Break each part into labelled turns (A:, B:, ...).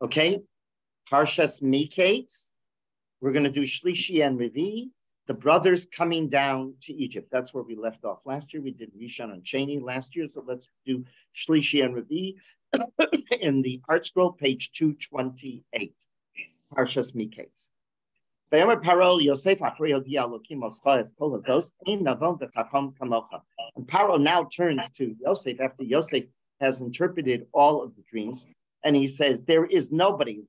A: Okay, Parshas Miketz. We're going to do Shlishi and Revi, the brothers coming down to Egypt. That's where we left off last year. We did Rishon and Sheni last year, so let's do Shlishi and Revi in the Art Scroll, page 228. Parshas Miketz. And Paro now turns to Yosef after Yosef has interpreted all of the dreams, and he says, there is nobody,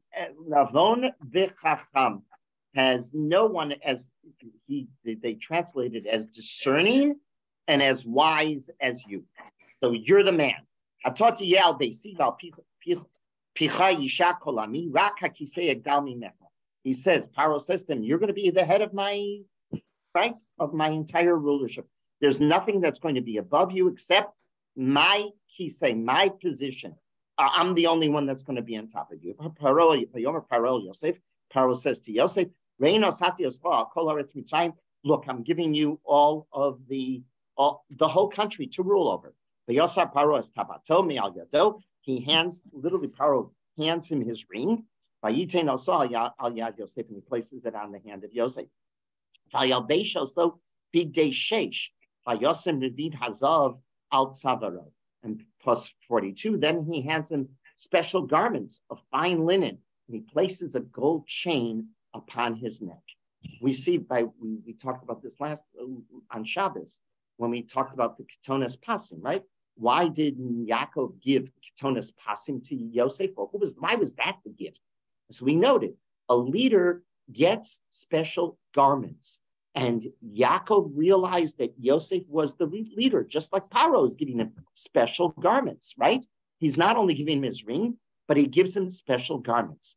A: Navon v'chacham, has no one as they translated as discerning and as wise as you. So you're the man. He says, Paro says to him, you're going to be the head of my, right, of my entire rulership. There's nothing that's going to be above you except my kisei, my position. I'm the only one that's going to be on top of you. Paro says to Yosef, look, I'm giving you all of the whole country to rule over. He literally, Paro hands him his ring. And he places it on the hand of Yosef. And plus 42, then he hands him special garments of fine linen, and he places a gold chain upon his neck. We see we talked about this last on Shabbos when we talked about the Ketones Pasim, right? Why did Yaakov give Ketones Pasim to Yosef? Well, why was that the gift? So we noted a leader gets special garments. And Yaakov realized that Yosef was the leader, just like Paro is giving him special garments, right? He's not only giving him his ring, but he gives him special garments.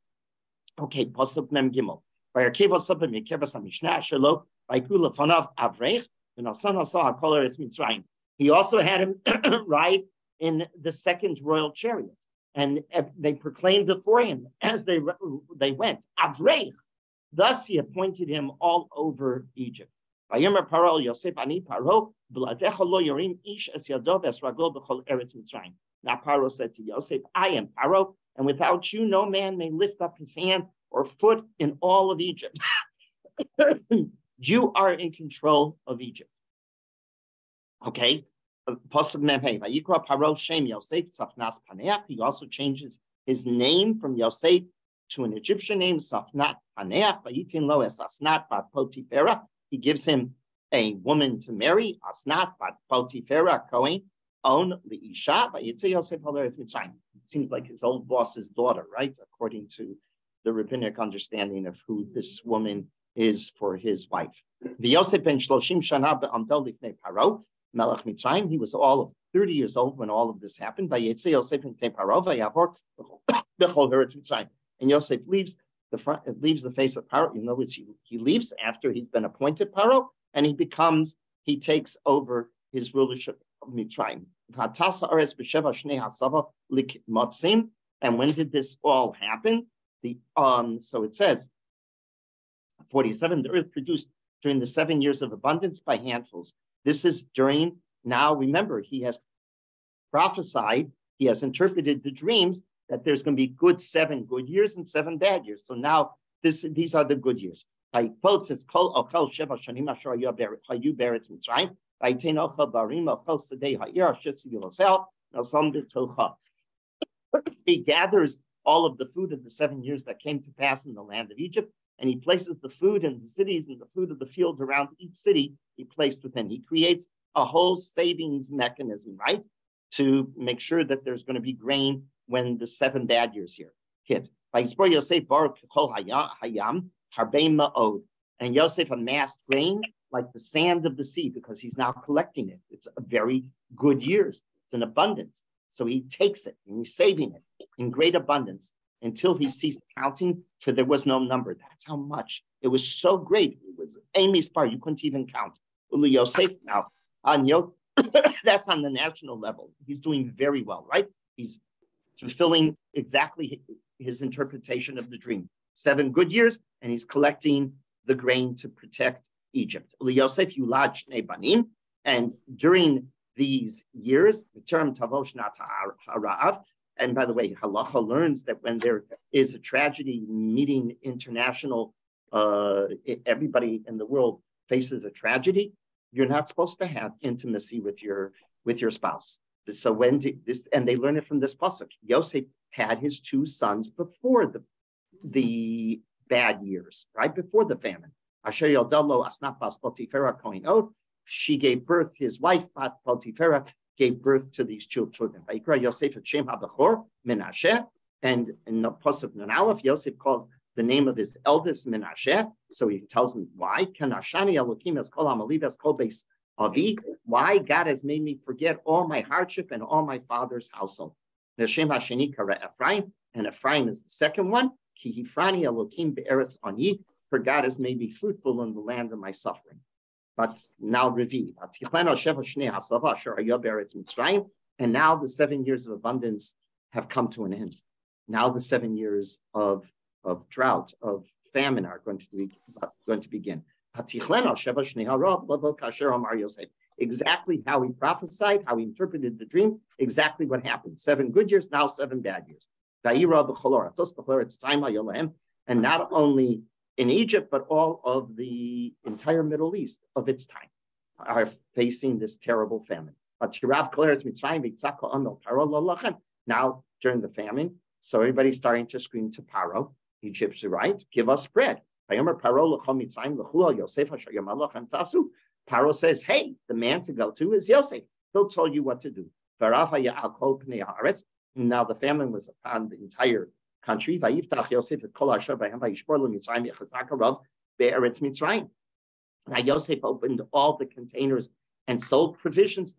A: Okay, Pasuk Mem Gimel. He also had him ride in the second royal chariot. And they proclaimed before him as they went, Avrech. Thus he appointed him all over Egypt. Now Paro said to Yosef, I am Paro, and without you no man may lift up his hand or foot in all of Egypt. You are in control of Egypt. Okay. He also changes his name from Yosef to an Egyptian name, Safnat Paneach, Vayitin Lo es Asnat bat Potifera. He gives him a woman to marry, Asnat bat Potifera, Kohen, own the Isha, Vayitze Yosef Haler Mitzrayim. It seems like his old boss's daughter, right? According to the rabbinic understanding of who this woman is for his wife. The Yosef ben Shloshim Shana be'amdol lifnei Paro, Melech Mitzrayim. He was all of 30 years old when all of this happened. Vayitze Yosef lifnei Paro, Vayavor b'chol Eretz Mitzrayim. And Yosef leaves the face of Paro. In other words, he leaves after he's been appointed Paro, and he takes over his rulership of Mitzrayim. And when did this all happen? So it says, 47, the earth produced during the 7 years of abundance by handfuls. This is during, now remember, he has prophesied, he has interpreted the dreams that there's going to be 7 good years and 7 bad years. So now these are the good years. He gathers all of the food of the 7 years that came to pass in the land of Egypt, and he places the food in the cities and the food of the fields around each city he placed within. He creates a whole savings mechanism, right? To make sure that there's going to be grain when the 7 bad years here hit. And Yosef amassed grain like the sand of the sea because he's now collecting it. It's a very good years. It's an abundance. So he takes it and he's saving it in great abundance until he ceased counting, for there was no number. That's how much. It was so great. It was Amy's part. You couldn't even count. Ulu Yosef now. That's on the national level. He's doing very well, right? He's fulfilling exactly his interpretation of the dream. 7 good years, and he's collecting the grain to protect Egypt. Yosef Yulad Shnei Banim, and during these years, the term Tavosh Nat Harav, and by the way, halacha learns that when there is a tragedy meeting international, everybody in the world faces a tragedy, you're not supposed to have intimacy with your spouse. So and they learn it from this pasuk. Yosef had his two sons before the bad years, right before the famine. Asher Yodalo Asnat Bas Potifera Kohen Od. She gave birth. His wife Bat Potifera gave birth to these children. Vayikra Yosef et Shem HaBechor Menashe, and in the pasuk Nun Aleph, Yosef calls the name of his eldest Menashe. So he tells me why. Kanashani Elokim es Kol Hamaliv es Kol Beis Avi. Why God has made me forget all my hardship and all my father's household. Neshem Hasheni Kara Ephraim, and Ephraim is the second one. Ki Hifrani Elokim be'eretz ani. For God has made me fruitful in the land of my suffering. But now Revi. And now the 7 years of abundance have come to an end. Now the 7 years of drought, of famine are going to begin. Exactly how he prophesied, how he interpreted the dream, exactly what happened. 7 good years, now 7 bad years. And not only in Egypt, but all of the entire Middle East of its time are facing this terrible famine. Now, during the famine, so everybody's starting to scream to Paro, Egypt's right, give us bread. Paro says, hey, the man to go to is Yosef. He'll tell you what to do. Now the famine was upon the entire country. Now Yosef opened all the containers and sold provisions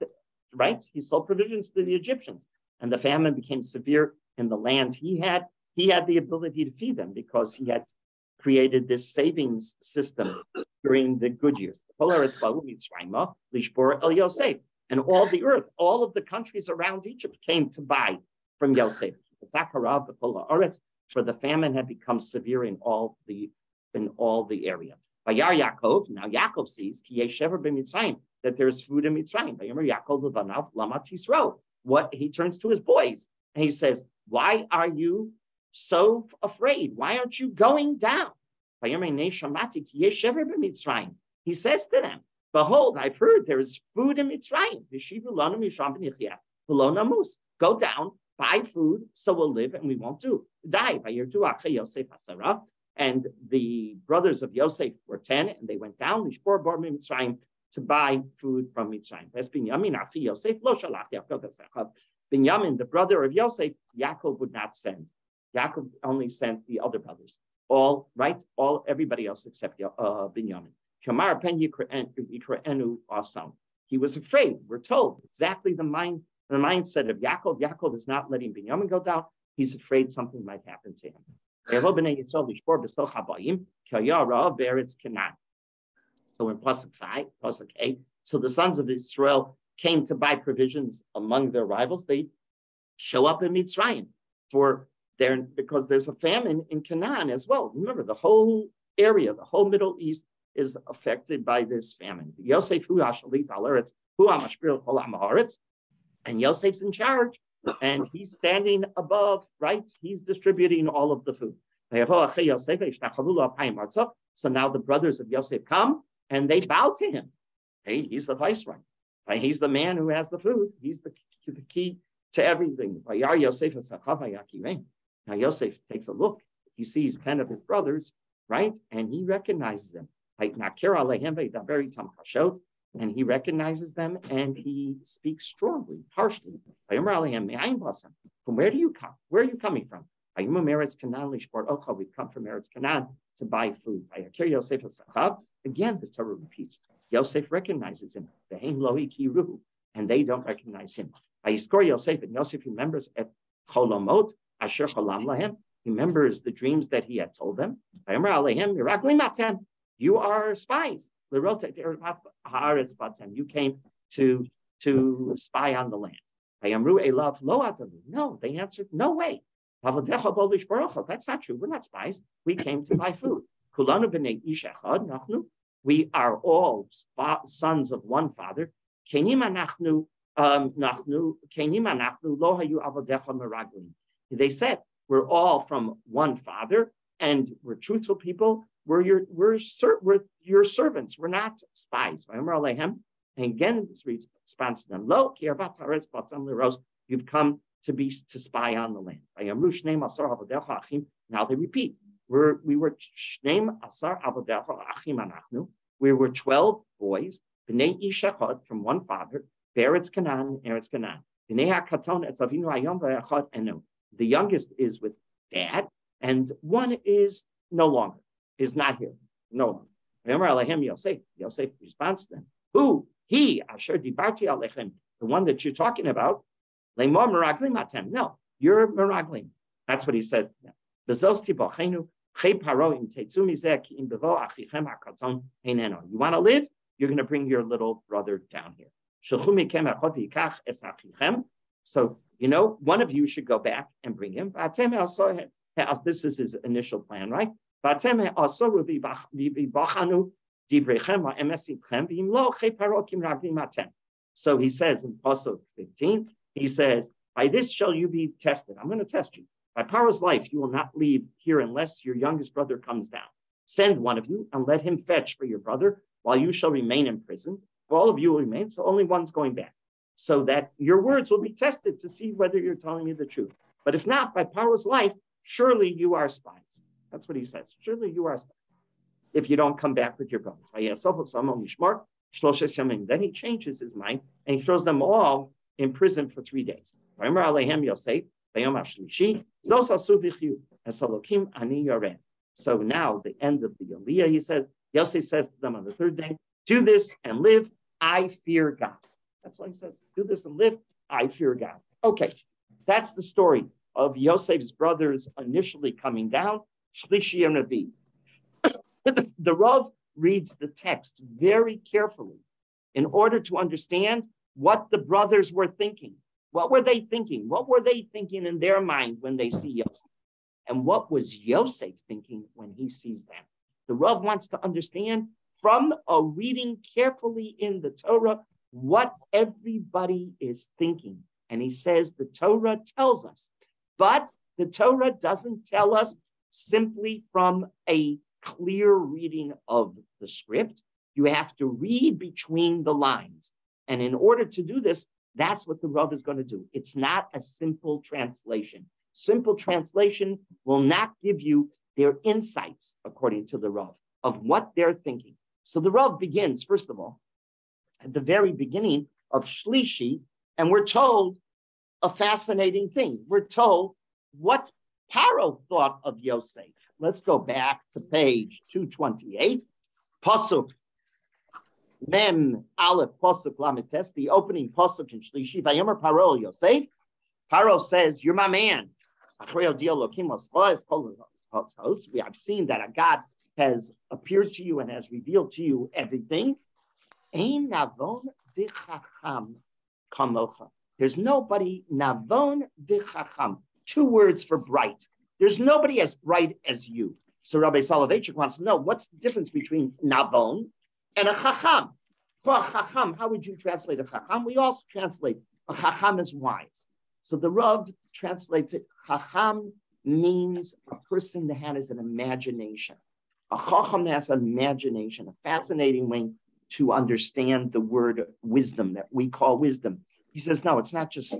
A: he sold provisions to the Egyptians. And the famine became severe in the land he had. He had the ability to feed them because he had created this savings system during the good years. And all the earth, all of the countries around Egypt came to buy from Yosef. For the famine had become severe in all the area. Now Yaakov sees that there's food in Mitzrayim. What he turns to his boys and he says, why are you so afraid? Why aren't you going down? He says to them, behold, I've heard there is food in Mitzrayim. Go down, buy food, so we'll live and we won't die. And the brothers of Yosef were 10, and they went down to buy food from Mitzrayim. Binyamin, the brother of Yosef, Yaakov would not send. Yaakov only sent the other brothers. Everybody else except Binyamin. He was afraid. We're told exactly the mindset of Yaakov. Yaakov is not letting Binyamin go down. He's afraid something might happen to him. So in Pasuk 8, so the sons of Israel came to buy provisions among their rivals. They show up in Mitzrayim because there's a famine in Canaan as well. Remember, the whole area, the whole Middle East is affected by this famine. Yosef and Yosef's in charge, and he's standing above, He's distributing all of the food. So now the brothers of Yosef come and they bow to him. Hey, he's the viceroy. He's the man who has the food. He's the key to everything. Now Yosef takes a look. He sees 10 of his brothers, and he recognizes them. And he recognizes them and he speaks strongly, harshly. From where do you come? Where are you coming from? We've come from Eretz Canaan to buy food. Again, the Torah repeats. Yosef recognizes him. And they don't recognize him. Yosef, and Yosef remembers at Cholomot, Asher Cholam Lahem. He remembers the dreams that he had told them. You are spies. You came to spy on the land. No, they answered, no way. That's not true. We're not spies. We came to buy food. We are all sons of one father. They said, we're all from one father, and we're truthful people. We're your servants. We're not spies. And again, this response to them, you've come to spy on the land. Now they repeat, we were 12 boys, from one father, Eretz Canaan. The youngest is with dad, and one is not here, no longer. Yosef responds to them, who? He, Asher Dibarti Alechem, the one that you're talking about, Lemor Meraglim Atem. No, you're Meraglim. That's what he says to them. You want to live? You're going to bring your little brother down here. So, one of you should go back and bring him. This is his initial plan, right? So he says in Pasuk 15, he says, by this shall you be tested. I'm going to test you. By Paro's life, you will not leave here unless your youngest brother comes down. Send one of you and let him fetch for your brother while you shall remain in prison. All of you will remain, so only one's going back. So that your words will be tested to see whether you're telling me the truth. But if not, by Paro's life, surely you are spies. That's what he says. Surely you are spies. If you don't come back with your brothers. Then he changes his mind and he throws them all in prison for 3 days. So now the end of the Aliyah, he says, Yosef says to them on the 3rd day, do this and live, I fear God. That's what he says. Do this and live, I fear God. Okay, that's the story of Yosef's brothers initially coming down, Shlishi and Navi. The Rav reads the text very carefully in order to understand what the brothers were thinking. What were they thinking? What were they thinking in their mind when they see Yosef? And what was Yosef thinking when he sees them? The Rav wants to understand from a reading carefully in the Torah what everybody is thinking. And he says the Torah tells us, but the Torah doesn't tell us simply from a clear reading of the script. You have to read between the lines. And in order to do this, that's what the Rav is going to do. It's not a simple translation. Simple translation will not give you their insights, according to the Rav, of what they're thinking. So the Rav begins, first of all, at the very beginning of Shlishi, and we're told a fascinating thing. We're told what Paro thought of Yosef. Let's go back to page 228. Pasuk Mem Aleph Pasuk Lametes, the opening Pasuk in Shlishi. Vayomer Paro Yosef. Paro says, "You're my man." We have seen that a God has appeared to you and has revealed to you everything. Ein navon v'chacham kamocha. There's nobody navon v'chacham. 2 words for bright. There's nobody as bright as you. So Rabbi Soloveitchik wants to know what's the difference between navon and a chacham. For a chacham, how would you translate a chacham? We also translate a chacham as wise. So the Rav translates it, chacham means a person that has an imagination. A chacham has an imagination, a fascinating way to understand the word wisdom that we call wisdom. He says, no, it's not just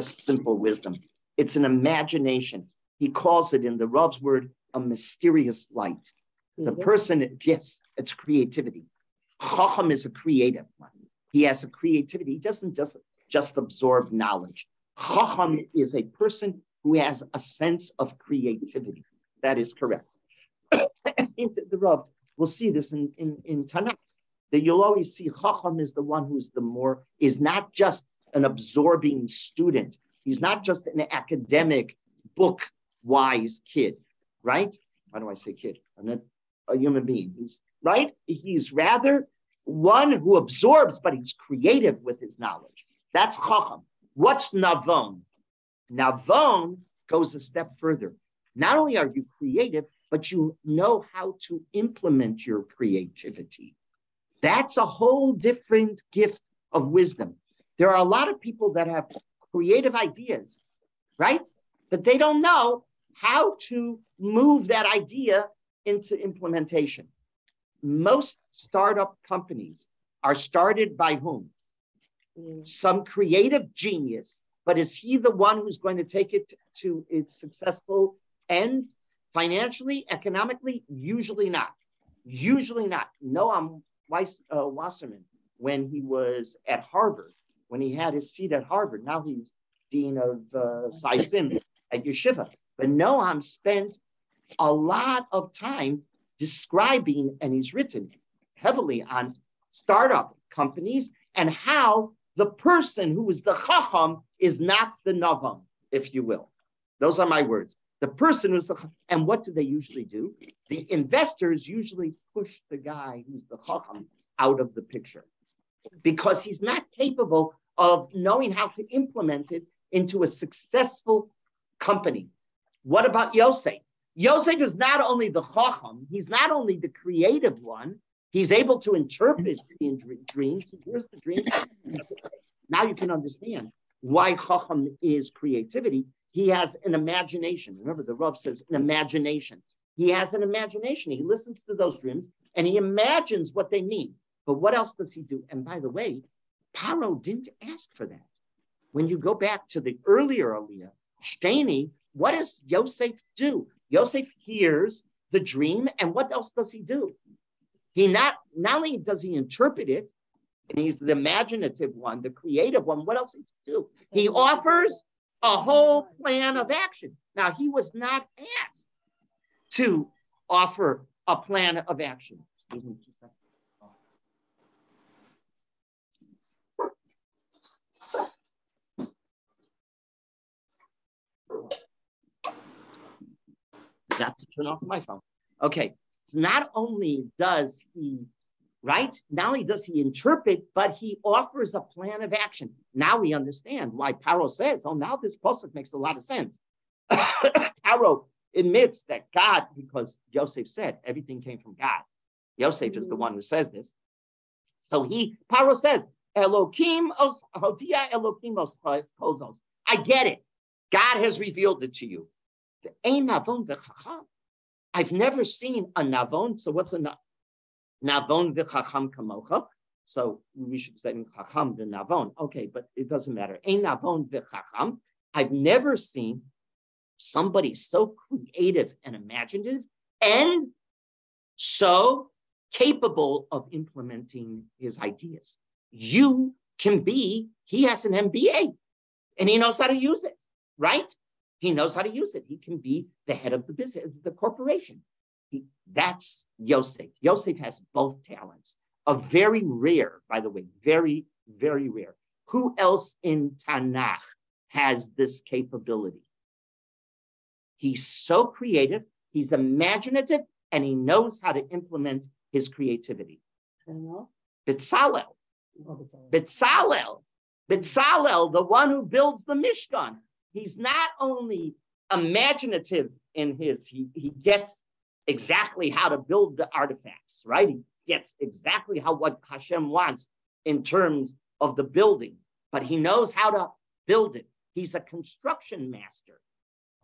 A: simple wisdom. It's an imagination. He calls it, in the Rav's word, a mysterious light. The person, yes, it's creativity. Chacham is a creative one. He has a creativity. He doesn't just absorb knowledge. Chacham is a person who has a sense of creativity. That is correct. The Rav, we'll see this in Tanakh, that you'll always see Chacham is the one who's is not just an absorbing student. He's not just an academic, book-wise kid, right? Why do I say kid? I'm not a human being. He's rather one who absorbs, but he's creative with his knowledge. That's Chacham. What's Navon? Navon goes a step further. Not only are you creative, but you know how to implement your creativity. That's a whole different gift of wisdom. There are a lot of people that have creative ideas, right? But they don't know how to move that idea into implementation. Most startup companies are started by whom? Some creative genius, but is he the one who's going to take it to its successful end? Financially, economically, usually not. Usually not. Noam Wasserman, when he was at Harvard, when he had his seat at Harvard, now he's dean of Saisim at Yeshiva. But Noam spent a lot of time describing, and he's written heavily on startup companies and how the person who is the chacham is not the navam, if you will. Those are my words. The person who's the, and what do they usually do? The investors usually push the guy who's the chacham out of the picture because he's not capable of knowing how to implement it into a successful company. What about Yosef? Yosef is not only the chacham, he's not only the creative one, he's able to interpret the dreams. Here's the dream. Now you can understand why chacham is creativity. He has an imagination. Remember, the Rav says an imagination. He has an imagination. He listens to those dreams and he imagines what they mean. But what else does he do? And by the way, Paro didn't ask for that. When you go back to the earlier Aliyah, Sheni, what does Yosef do? Yosef hears the dream, and what else does he do? He not only does he interpret it, and he's the imaginative one, the creative one, what else does he do? He offers a whole plan of action. Now, he was not asked to offer a plan of action. Excuse me 2 seconds. Got to turn off my phone. Okay, so not only does he, right? Not only does he interpret, but he offers a plan of action. Now we understand why Paro says, oh, now this pasuk makes a lot of sense. Paro admits that God, because Yosef said everything came from God. Yosef is the one who says this. So Paro says, Elokim hodia Elokim os. I get it. God has revealed it to you. I've never seen a navon. So what's a navon v'chacham kamocha? So we should say chacham the navon. Okay, but it doesn't matter. Ein navon v'chacham. I've never seen somebody so creative and imaginative and so capable of implementing his ideas. You can be, he has an MBA and he knows how to use it, right? He knows how to use it. He can be the head of the business, the corporation. That's Yosef. Yosef has both talents. A very rare, by the way, very, very rare. Who else in Tanakh has this capability? He's so creative, he's imaginative, and he knows how to implement his creativity. Betzalel. Betzalel, the one who builds the Mishkan. He's not only imaginative in he gets exactly how to build the artifacts, right? He gets exactly what Hashem wants in terms of the building, but he knows how to build it. He's a construction master.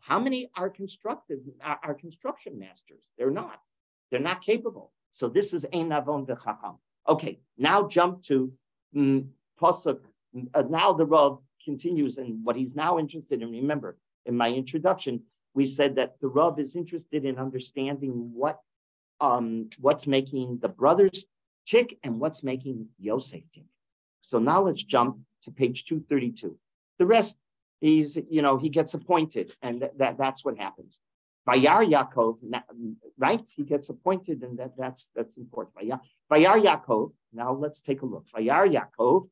A: How many are construction masters? They're not capable. So this is Ein Navon v'Chacham. Okay, now jump to Pasuk. Now the Rav continues in what he's now interested in. Remember, in my introduction, we said that the Rav is interested in understanding what's making the brothers tick and what's making Yosef tick. So now let's jump to page 232. The rest is, he gets appointed, and that's what happens. Vayar Yaakov, right? He gets appointed, and that's important. Vayar Yaakov. Now let's take a look. Vayar Yaakov.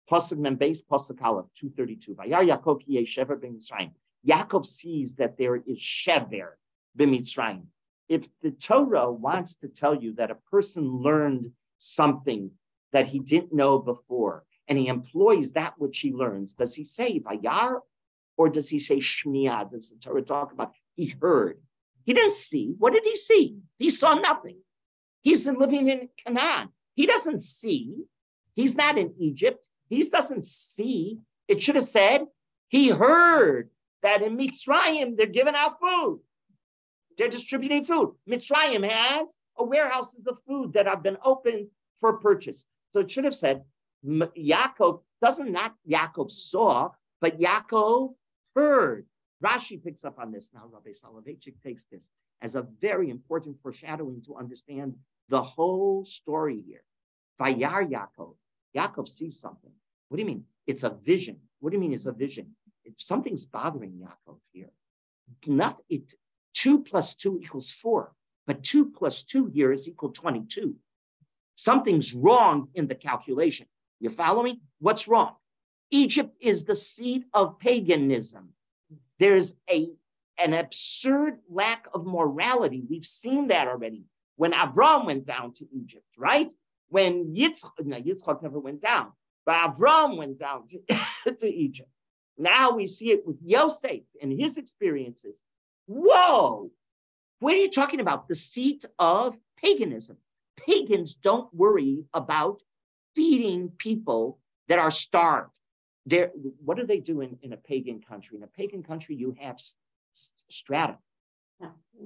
A: Pasuk Membeis, Pasuk Aleph, 232. Vayar Yaakov ki shever b'Mitzrayim. Yaakov sees that there is shever b'Mitzrayim. If the Torah wants to tell you that a person learned something that he didn't know before, and he employs that which he learns, does he say Vayar or does he say Shmiya? Does the Torah talk about he heard? He didn't see. What did he see? He saw nothing. He's living in Canaan. He doesn't see. He's not in Egypt. He doesn't see. It should have said, he heard that in Mitzrayim, they're giving out food. They're distributing food. Mitzrayim has warehouses of food that have been opened for purchase. So it should have said, Yaakov, not Yaakov saw, but Yaakov heard. Rashi picks up on this. Now, Rabbi Soloveitchik takes this as a very important foreshadowing to understand the whole story here. Vayar Yaakov. Yaakov sees something. What do you mean? It's a vision. What do you mean it's a vision? Something's bothering Yaakov here. Not it. 2 + 2 = 4, but 2 + 2 here is equal 22. Something's wrong in the calculation. You follow me? What's wrong? Egypt is the seat of paganism. There's an absurd lack of morality. We've seen that already. When Avram went down to Egypt, right? When Yitzchak never went down, but Avram went down to Egypt. Now we see it with Yosef and his experiences. Whoa! What are you talking about? The seat of paganism. Pagans don't worry about feeding people that are starved. What do they do in a pagan country? In a pagan country, you have strata.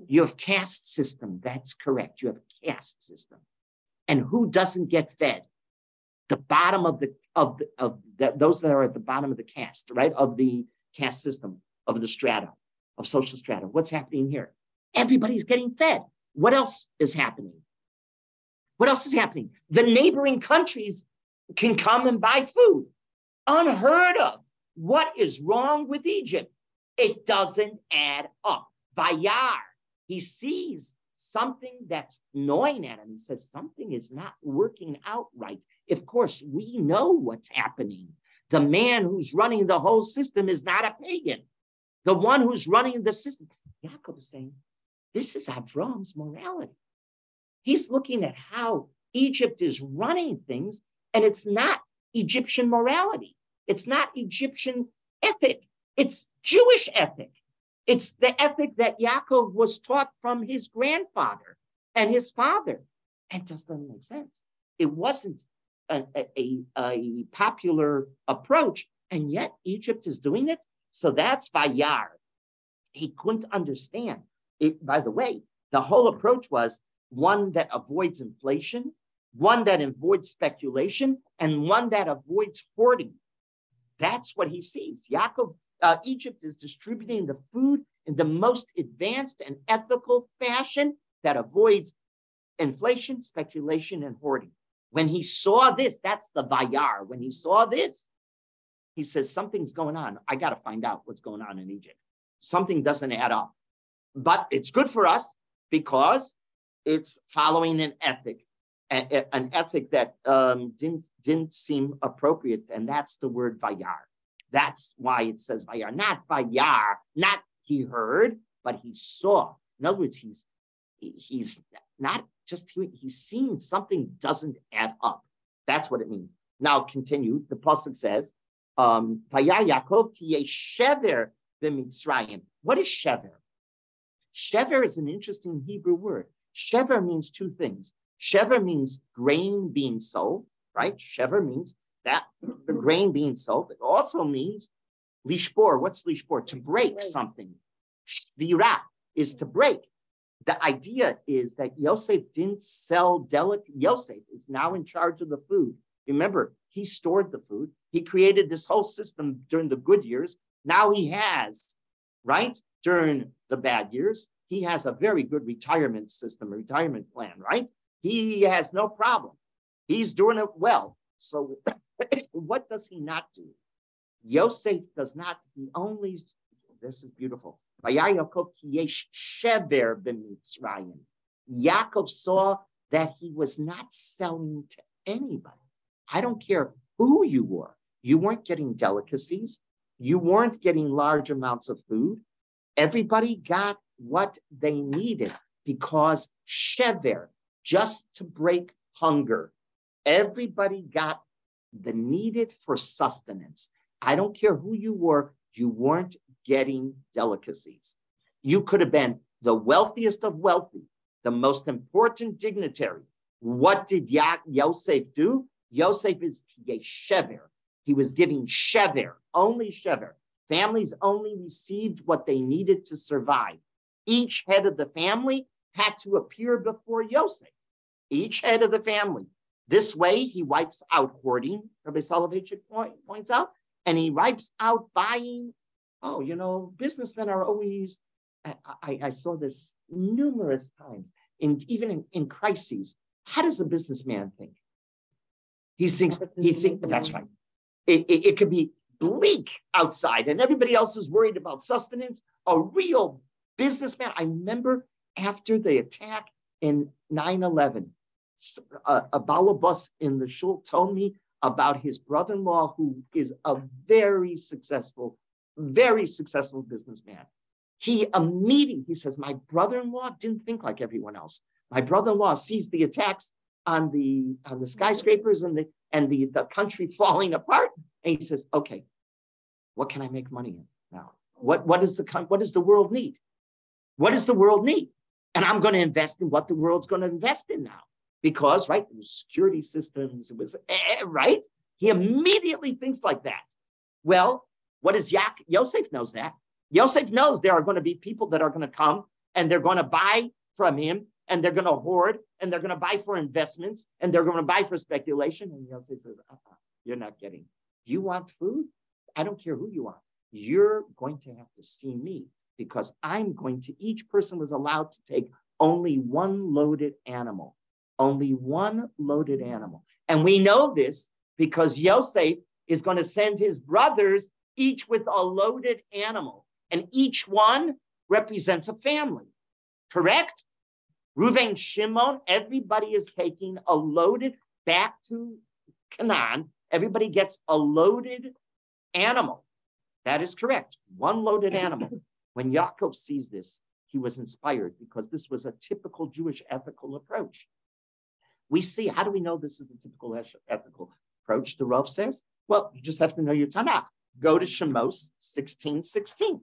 A: You have caste system. That's correct. You have a caste system. And who doesn't get fed? The bottom of those that are at the bottom of the caste, right? Of the caste system, of the strata, of social strata. What's happening here? Everybody's getting fed. What else is happening? What else is happening? The neighboring countries can come and buy food. Unheard of. What is wrong with Egypt? It doesn't add up. Vayar, he sees something that's gnawing at him. He says something is not working out right. Of course, we know what's happening. The man who's running the whole system is not a pagan. The one who's running the system. Yaakov is saying, this is Avram's morality. He's looking at how Egypt is running things, and it's not Egyptian morality. It's not Egyptian ethic. It's Jewish ethic. It's the ethic that Yaakov was taught from his grandfather and his father. And it just doesn't make sense. It wasn't a popular approach, and yet Egypt is doing it. So that's Vayar. He couldn't understand it. By the way, the whole approach was one that avoids inflation, one that avoids speculation, and one that avoids hoarding. That's what he sees. Egypt is distributing the food in the most advanced and ethical fashion that avoids inflation, speculation, and hoarding. When he saw this, that's the Vayar. When he saw this, he says, something's going on. I got to find out what's going on in Egypt. Something doesn't add up. But it's good for us because it's following an ethic that didn't seem appropriate, and that's the word Vayar. That's why it says Vayar, not Vayar, not he heard, but he saw. In other words, he's not just he's seeing something doesn't add up. That's what it means. Now continue. The pasuk says, Vayar Yaakov ki yeshever b'Mitzrayim. What is shever? Shever is an interesting Hebrew word. Shever means two things. Shever means grain being sold, right? Shever means that the grain being sold. It also means lishbor. What's lishbor? To break something. Shvira is to break. The idea is that Yosef didn't sell delicate. Yosef is now in charge of the food. Remember, he stored the food. He created this whole system during the good years. Now he has, right? During the bad years, he has a very good retirement system, a retirement plan, right? He has no problem. He's doing it well. So what does he not do? Yosef does not, he only, this is beautiful. Yaakov saw that he was not selling to anybody. I don't care who you were. You weren't getting delicacies. You weren't getting large amounts of food. Everybody got what they needed because shever, just to break hunger. Everybody got the needed for sustenance. I don't care who you were, you weren't getting delicacies. You could have been the wealthiest of wealthy, the most important dignitary. What did Yosef do? Yosef is yeshever. He was giving shever, only shever. Families only received what they needed to survive. Each head of the family had to appear before Yosef. Each head of the family. This way, he wipes out hoarding, Rabbi Soloveitchik points out, and he wipes out buying. Oh, businessmen are always, I saw this numerous times, even in crises. How does a businessman think? He thinks, that's right. It could be bleak outside and everybody else is worried about sustenance. A real businessman. I remember after the attack in 9/11, a balabus in the shul told me about his brother-in-law, who is a very successful businessman. He says, my brother-in-law didn't think like everyone else. My brother-in-law sees the attacks on the skyscrapers and the country falling apart, and he says, okay, what can I make money in now? What does the world need? What does the world need? And I'm going to invest in what the world's going to invest in now. Because, right, it was security systems, it was, right? He immediately thinks like that. Well, what is Yosef knows that. Yosef knows there are going to be people that are going to come and they're going to buy from him and they're going to hoard and they're going to buy for investments and they're going to buy for speculation. And Yosef says, you're not getting. You want food? I don't care who you are. You're going to have to see me because each person was allowed to take only one loaded animal. Only one loaded animal. And we know this because Yosef is going to send his brothers each with a loaded animal. And each one represents a family. Correct? Reuven, Shimon, everybody is taking a loaded back to Canaan. Everybody gets a loaded animal. That is correct. One loaded animal. When Yaakov sees this, he was inspired because this was a typical Jewish ethical approach. We see, how do we know this is a typical ethical approach? The Rav says, well, you just have to know your Tanakh. Go to Shemos 16:16.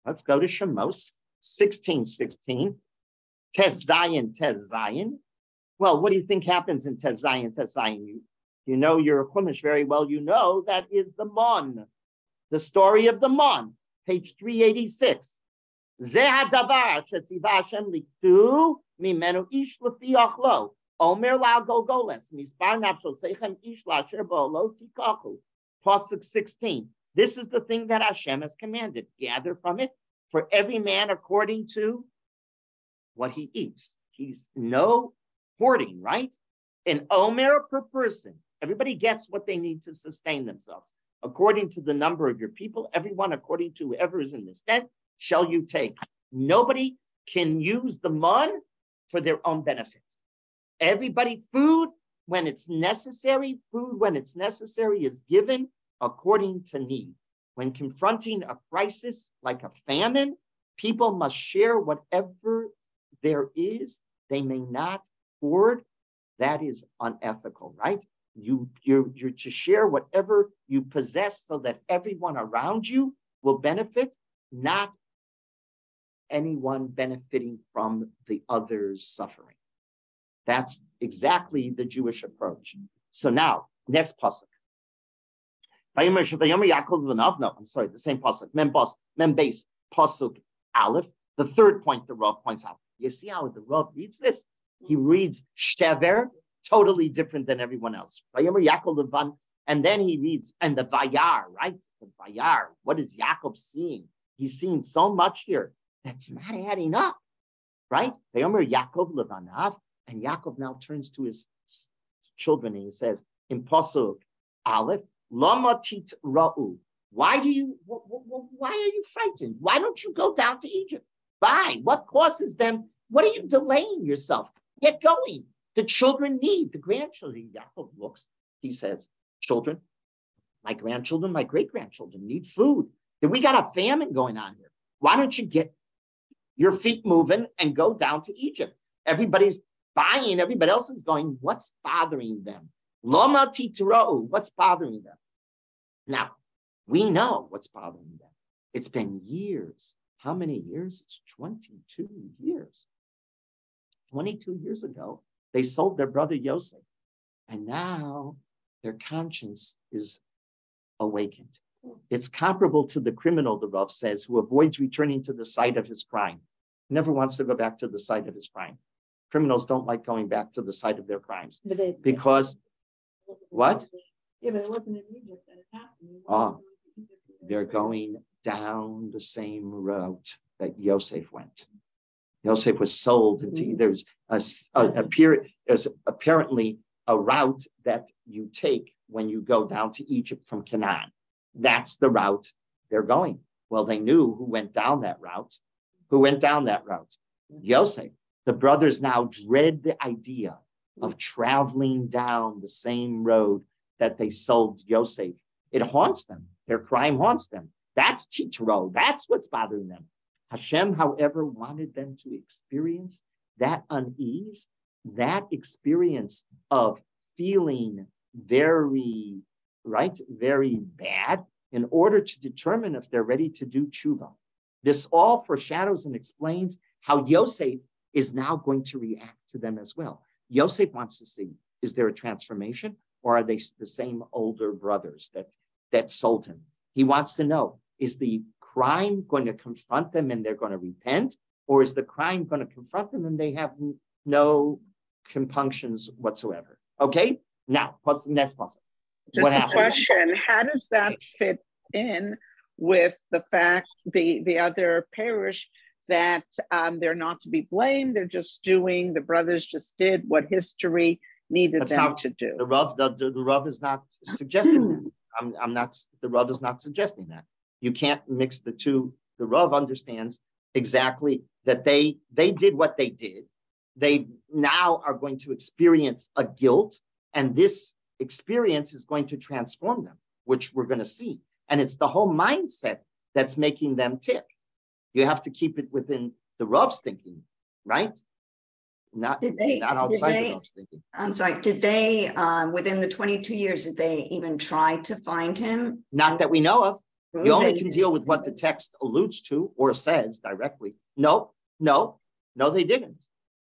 A: Let's go to Shemos 16:16. Tes Zayin. Well, what do you think happens in Tes Zayin? You know your Chumash very well. You know that is the Mon, the story of the Mon, page 386. Ze hadavar shetziva Hashem liktu mimenu ish lefi achlo. Omer la golgoles mispar nafshol seichem ish la'asher bo'olo tikachu. Pasuk 16. This is the thing that Hashem has commanded. Gather from it for every man according to what he eats. He's no hoarding, right? An omer per person. Everybody gets what they need to sustain themselves. According to the number of your people, everyone according to whoever is in this tent, shall you take. Nobody can use the mun for their own benefit. Everybody, food when it's necessary is given according to need. When confronting a crisis like a famine, people must share whatever there is. They may not hoard. That is unethical, right? You're to share whatever you possess so that everyone around you will benefit, not anyone benefiting from the other's suffering. That's exactly the Jewish approach. So now, next pasuk. No, I'm sorry, the same pasuk. Mem base pasuk aleph. The third point the Rav points out. You see how the Rav reads this? He reads shever, totally different than everyone else. And then he reads, and the vayar, right? The vayar. What is Yaakov seeing? He's seeing so much here that's not adding up, right? Yaakov levanav, and Yaakov now turns to his children and he says, in pasuk aleph, lama tit ra'u. Why are you frightened? Why don't you go down to Egypt? Why? What causes them? What are you delaying yourself? Get going. The children need, the grandchildren. Yaakov looks, he says, children, my grandchildren, my great-grandchildren need food. We got a famine going on here. Why don't you get your feet moving and go down to Egypt? Everybody's buying, everybody else is going, what's bothering them? Loma titra'u, what's bothering them? Now, we know what's bothering them. It's been years. How many years? It's 22 years. 22 years ago, they sold their brother Yosef. And now their conscience is awakened. It's comparable to the criminal, the Rav says, who avoids returning to the site of his crime. He never wants to go back to the site of his crime. Criminals don't like going back to the site of their crimes because what?
B: Yeah, but it wasn't in Egypt that it happened.
A: They're going down the same route that Yosef went. Yosef was sold into, there's apparently a route that you take when you go down to Egypt from Canaan. That's the route they're going. Well, they knew who went down that route. Yosef. The brothers now dread the idea of traveling down the same road that they sold Yosef. It haunts them. Their crime haunts them. That's titro. That's what's bothering them. Hashem, however, wanted them to experience that unease, that experience of feeling very bad in order to determine if they're ready to do tshuva. This all foreshadows and explains how Yosef is now going to react to them as well. Yosef wants to see, is there a transformation, or are they the same older brothers that sold him? He wants to know, is the crime going to confront them and they're going to repent, or is the crime going to confront them and they have no compunctions whatsoever? Okay, now, next puzzle.
C: Just a question, how does that fit in with the fact, the other parish, that they're not to be blamed, they're just doing, the brothers just did what history needed them to do?
A: The Rav is not suggesting that. The Rav is not suggesting that. You can't mix the two. The Rav understands exactly that they did what they did. They now are going to experience a guilt, and this experience is going to transform them, which we're going to see. And it's the whole mindset that's making them tick. You have to keep it within the Rav's thinking, right? Not outside the Rav's thinking.
D: I'm sorry, did they, within the 22 years, did they even try to find him?
A: Not that we know of. You only can deal with what the text alludes to or says directly. No, they didn't.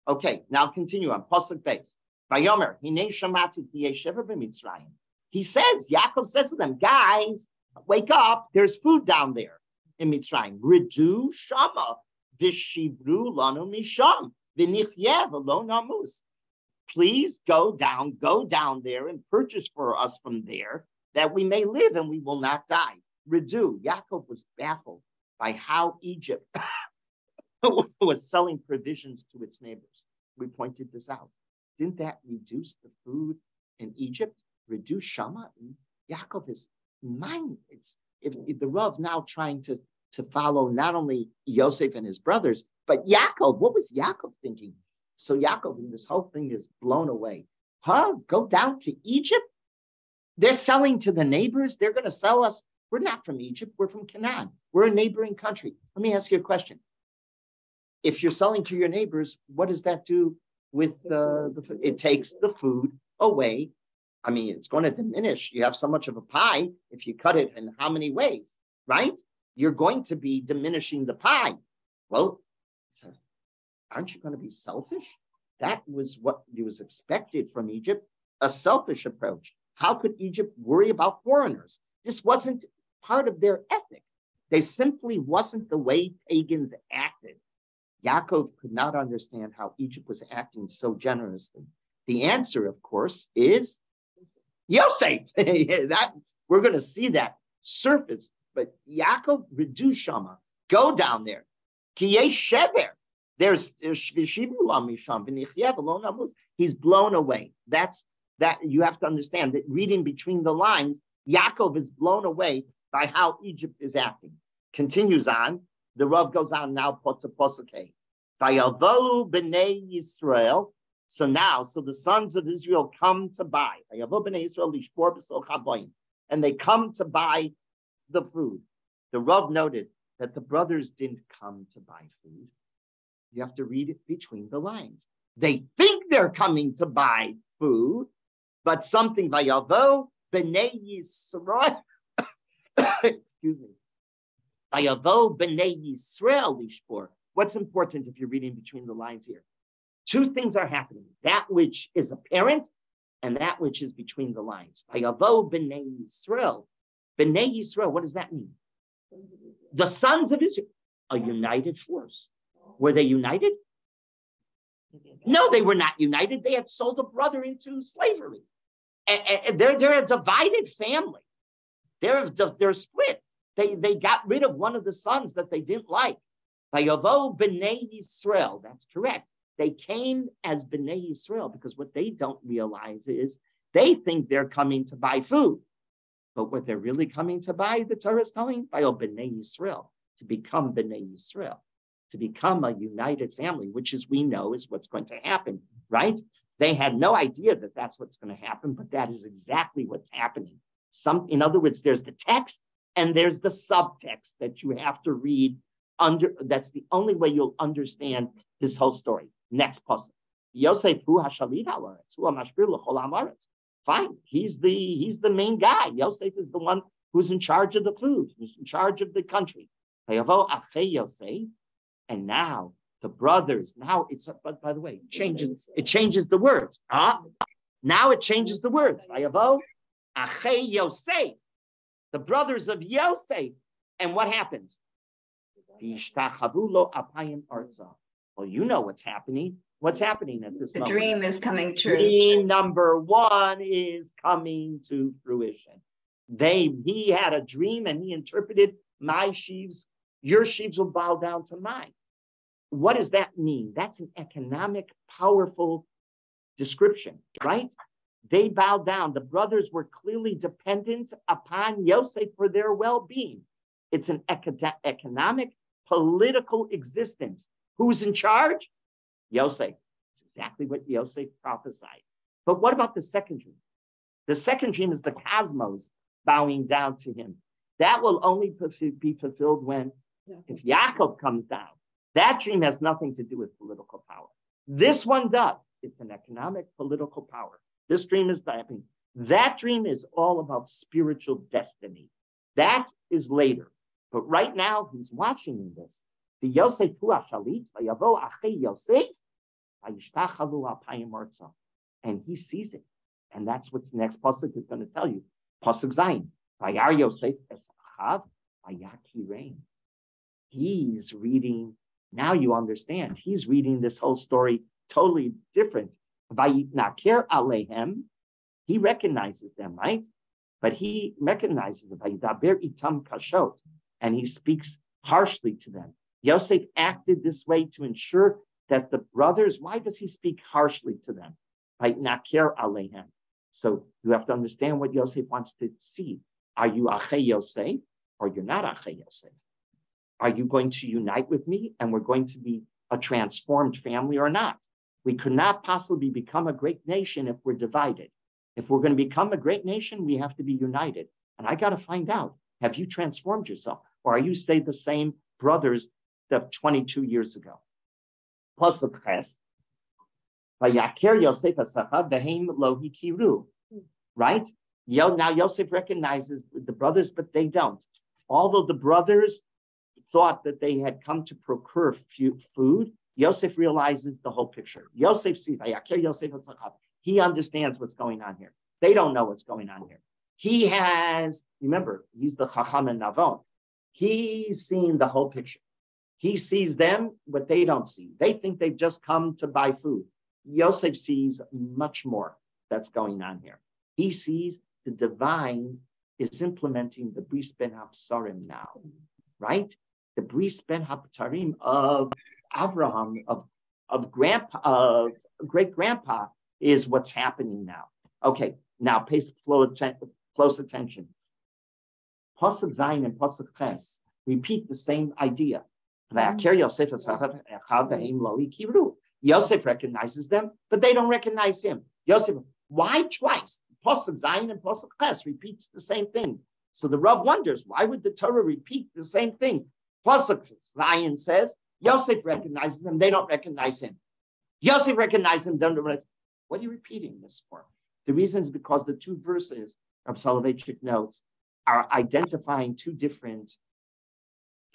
A: Okay, now continue on. Pasuk base. Vayomer, hinei shamati yeshever b'Mitzrayim. He says, Yaakov says to them, guys, wake up. There's food down there in Mitzrayim. Ridu shama v'shivru lanu misham v'nichyeh v'lo namus. Please go down there and purchase for us from there that we may live and we will not die. Ridu, Yaakov was baffled by how Egypt was selling provisions to its neighbors. We pointed this out. Didn't that reduce the food in Egypt? Reduce Shama? Yaakov is mine. If the Rav now trying to follow not only Yosef and his brothers, but Yaakov. What was Yaakov thinking? So Yaakov, and this whole thing is blown away. Go down to Egypt? They're selling to the neighbors. They're going to sell us. We're not from Egypt. We're from Canaan. We're a neighboring country. Let me ask you a question. If you're selling to your neighbors, what does that do with the food? It takes the food away. I mean, it's going to diminish. You have so much of a pie. If you cut it in how many ways, right? You're going to be diminishing the pie. Well, aren't you going to be selfish? That was what was expected from Egypt, a selfish approach. How could Egypt worry about foreigners? This wasn't part of their ethic. They simply wasn't the way pagans acted. Yaakov could not understand how Egypt was acting so generously. The answer, of course, is Yosef. That we're going to see that surface. But Yaakov redu shama, go down there. Kiyeh shever. There's he's blown away. That you have to understand that reading between the lines, Yaakov is blown away by how Egypt is acting. Continues on. The Rav goes on now, Posukei. Vayavalu b'nei Yisrael. So the sons of Israel come to buy. Vayavalu b'nei Yisrael lishbor b'sol chaboyim. And they come to buy the food. The Rav noted that the brothers didn't come to buy food. You have to read it between the lines. They think they're coming to buy food, but something vayavo b'nei Yisrael. Excuse me. Vayavo b'nei Yisrael lishbor. What's important if you're reading between the lines here? Two things are happening. That which is apparent and that which is between the lines. Vayavo b'nei Yisrael. B'nei Yisrael, what does that mean? The sons of Israel, a united force. Were they united? No, they were not united. They had sold a brother into slavery. And they're a divided family. They're split. They got rid of one of the sons that they didn't like. Vayavo b'nei Yisrael. That's correct. They came as b'nei Yisrael because what they don't realize is they think they're coming to buy food. But what they're really coming to buy, the Torah is telling, Vayavo b'nei Yisrael, to become b'nei Yisrael, to become a united family, which as we know is what's going to happen, right? They had no idea that that's what's going to happen, but that is exactly what's happening. In other words, there's the text and there's the subtext that you have to read under. That's the only way you'll understand this whole story. Next pasuk. Yosef hu hashalit ha'aretz, hu hamashbir l'chol ha'aretz. Fine, he's the main guy. Yosef is the one who's in charge of the food, who's in charge of the country. Vayavo achei Yosef, and now the brothers. Now it's, by the way, it changes the words. Now it changes the words. Vayavo achei Yosef, the brothers of Yosef, and what happens? Well, you know what's happening. What's happening at this moment?
D: The dream is coming true.
A: Dream number one is coming to fruition. He had a dream and he interpreted, my sheaves, your sheaves will bow down to mine. What does that mean? That's an economic, powerful description, right? They bowed down. The brothers were clearly dependent upon Yosef for their well-being. It's an economic, political existence. Who's in charge? Yosef. It's exactly what Yosef prophesied. But what about the second dream? The second dream is the cosmos bowing down to him. That will only be fulfilled when, if Yaakov comes down. That dream has nothing to do with political power. This one does. It's an economic, political power. This dream is happening. That dream is all about spiritual destiny. That is later. But right now, he's watching this. The Yosef hu hashalit, vayavo achei Yosef, vayishtachavu alpayim artza. And he sees it. And that's what the next pasuk is going to tell you. Pasuk Zayin. Vayar Yosef es achav, vayakirein. He's reading, now you understand, he's reading this whole story totally different. Vayitnaker alehem, he recognizes them, right? But he recognizes them. Vayidaber itam kashot, and he speaks harshly to them. Yosef acted this way to ensure that the brothers, why does he speak harshly to them? Vayitnaker alehem. So you have to understand what Yosef wants to see. Are you achei Yosef or you're not achei Yosef? Are you going to unite with me and we're going to be a transformed family or not? We could not possibly become a great nation if we're divided. If we're going to become a great nation, we have to be united. And I got to find out, have you transformed yourself? Or are you, say, the same brothers of 22 years ago? Pasuk Ches, Vayaker Yosef asachav v'heim lo hikiru. Right? Now Yosef recognizes the brothers, but they don't. Although the brothers thought that they had come to procure food, Yosef realizes the whole picture. Yosef sees, he understands what's going on here. They don't know what's going on here. He has, remember, he's the Chacham and Navon. He's seen the whole picture. He sees them, what they don't see. They think they've just come to buy food. Yosef sees much more that's going on here. He sees the divine is implementing the Bris Ben Hapsarim now, right? The Bris Ben Haptarim of Avraham, of great grandpa, is what's happening now. Okay, now pay close attention. Pasuk Zayin and Pasuk Ches repeat the same idea. Yosef recognizes them, but they don't recognize him. Yosef, why twice? Pasuk Zayin and Pasuk Ches repeats the same thing. So the Rav wonders, why would the Torah repeat the same thing? Pasuk Zayin says, Yosef recognizes them, they don't recognize him. Yosef recognizes them, don't recognize. What are you repeating this for? The reason is because the two verses, Rav Soloveitchik notes, are identifying two different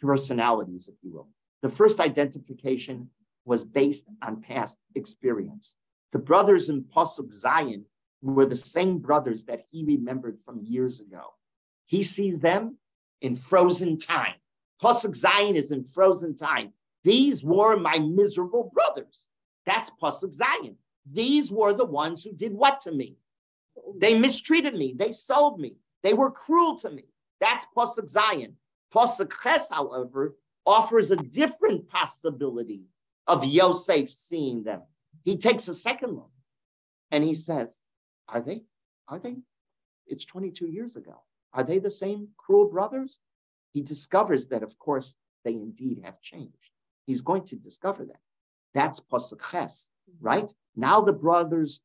A: personalities, if you will. The first identification was based on past experience. The brothers in Pasuk Zayin were the same brothers that he remembered from years ago. He sees them in frozen time. Pasuk Zayin is in frozen time. These were my miserable brothers. That's Pasuk Zayin. These were the ones who did what to me? They mistreated me. They sold me. They were cruel to me. That's Pasuk Zayin. Pasuk Ches, however, offers a different possibility of Yosef seeing them. He takes a second look and he says, are they? It's 22 years ago. Are they the same cruel brothers? He discovers that, of course, they indeed have changed. He's going to discover that. That's Pasuk Ches, right? Now the brothers,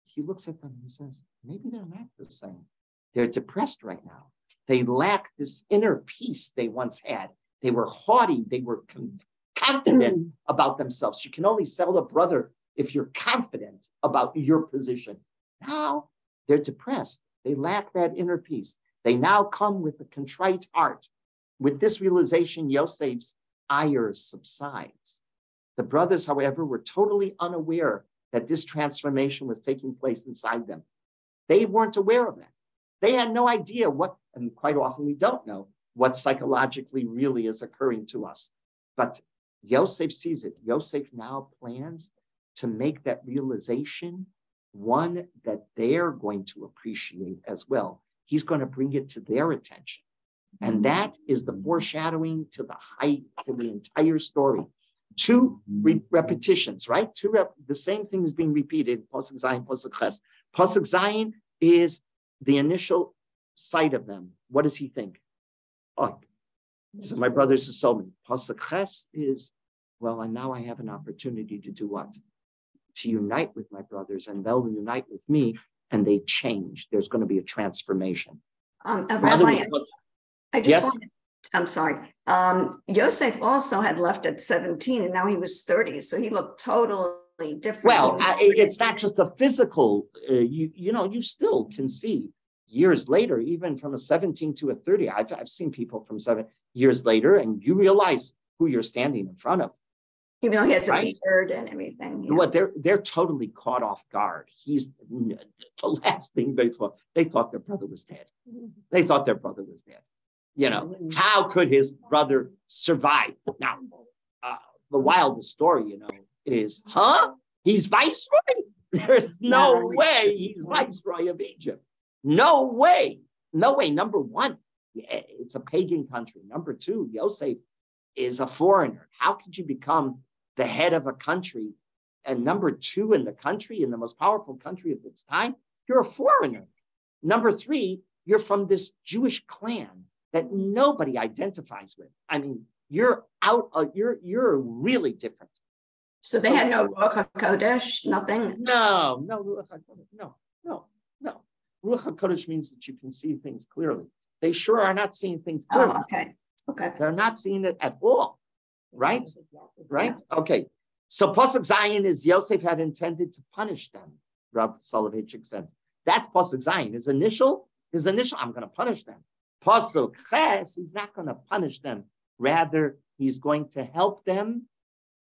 A: he looks at them and he says, maybe they're not the same. They're depressed right now. They lack this inner peace they once had. They were haughty. They were confident about themselves. You can only sell a brother if you're confident about your position. Now they're depressed. They lack that inner peace. They now come with a contrite heart. With this realization, Yosef's ire subsides. The brothers, however, were totally unaware that this transformation was taking place inside them. They weren't aware of that. They had no idea what, and quite often we don't know, what psychologically really is occurring to us. But Yosef sees it. Yosef now plans to make that realization one that they're going to appreciate as well. He's going to bring it to their attention. And that is the foreshadowing to the height of the entire story. Two repetitions, right? The same thing is being repeated. Pasuk Zayin, Pasuk Ches. Pasuk Zayin is the initial sight of them. What does he think? Oh, so my brothers have sold me. Pasuk Ches is, well, and now I have an opportunity to do what? To unite with my brothers, and they'll unite with me, and they change. There's going to be a transformation.
D: Rabbi, I just
A: yes?
D: wanted, I'm sorry. Yosef also had left at 17 and now he was 30. So he looked totally different.
A: Well, it's not just a physical, you still can see years later, even from a 17 to a 30. I've seen people from 7 years later, and you realize who you're standing in front of.
D: Even though he has a beard and everything.
A: What they're totally caught off guard. He's the last thing they thought. They thought their brother was dead. They thought their brother was dead. How could his brother survive? Now, the wildest story, is, he's viceroy? There's no way he's viceroy of Egypt. No way. No way. Number one, it's a pagan country. Number two, Yosef is a foreigner. How could you become the head of a country? And number two, in the country, in the most powerful country of its time, you're a foreigner. Number three, you're from this Jewish clan that nobody identifies with. I mean, you're out. You're really different.
D: So they had no Ruach HaKodesh, nothing.
A: No. Ruach HaKodesh means that you can see things clearly. They sure are not seeing things clearly.
D: Okay.
A: They're not seeing it at all. Right? Right? Okay. So Pasuk Zayin is Yosef had intended to punish them. Rav Soloveitchik said. That's Pasuk Zayin. His initial, I'm going to punish them. Pasuk Ches, he's not going to punish them. Rather, he's going to help them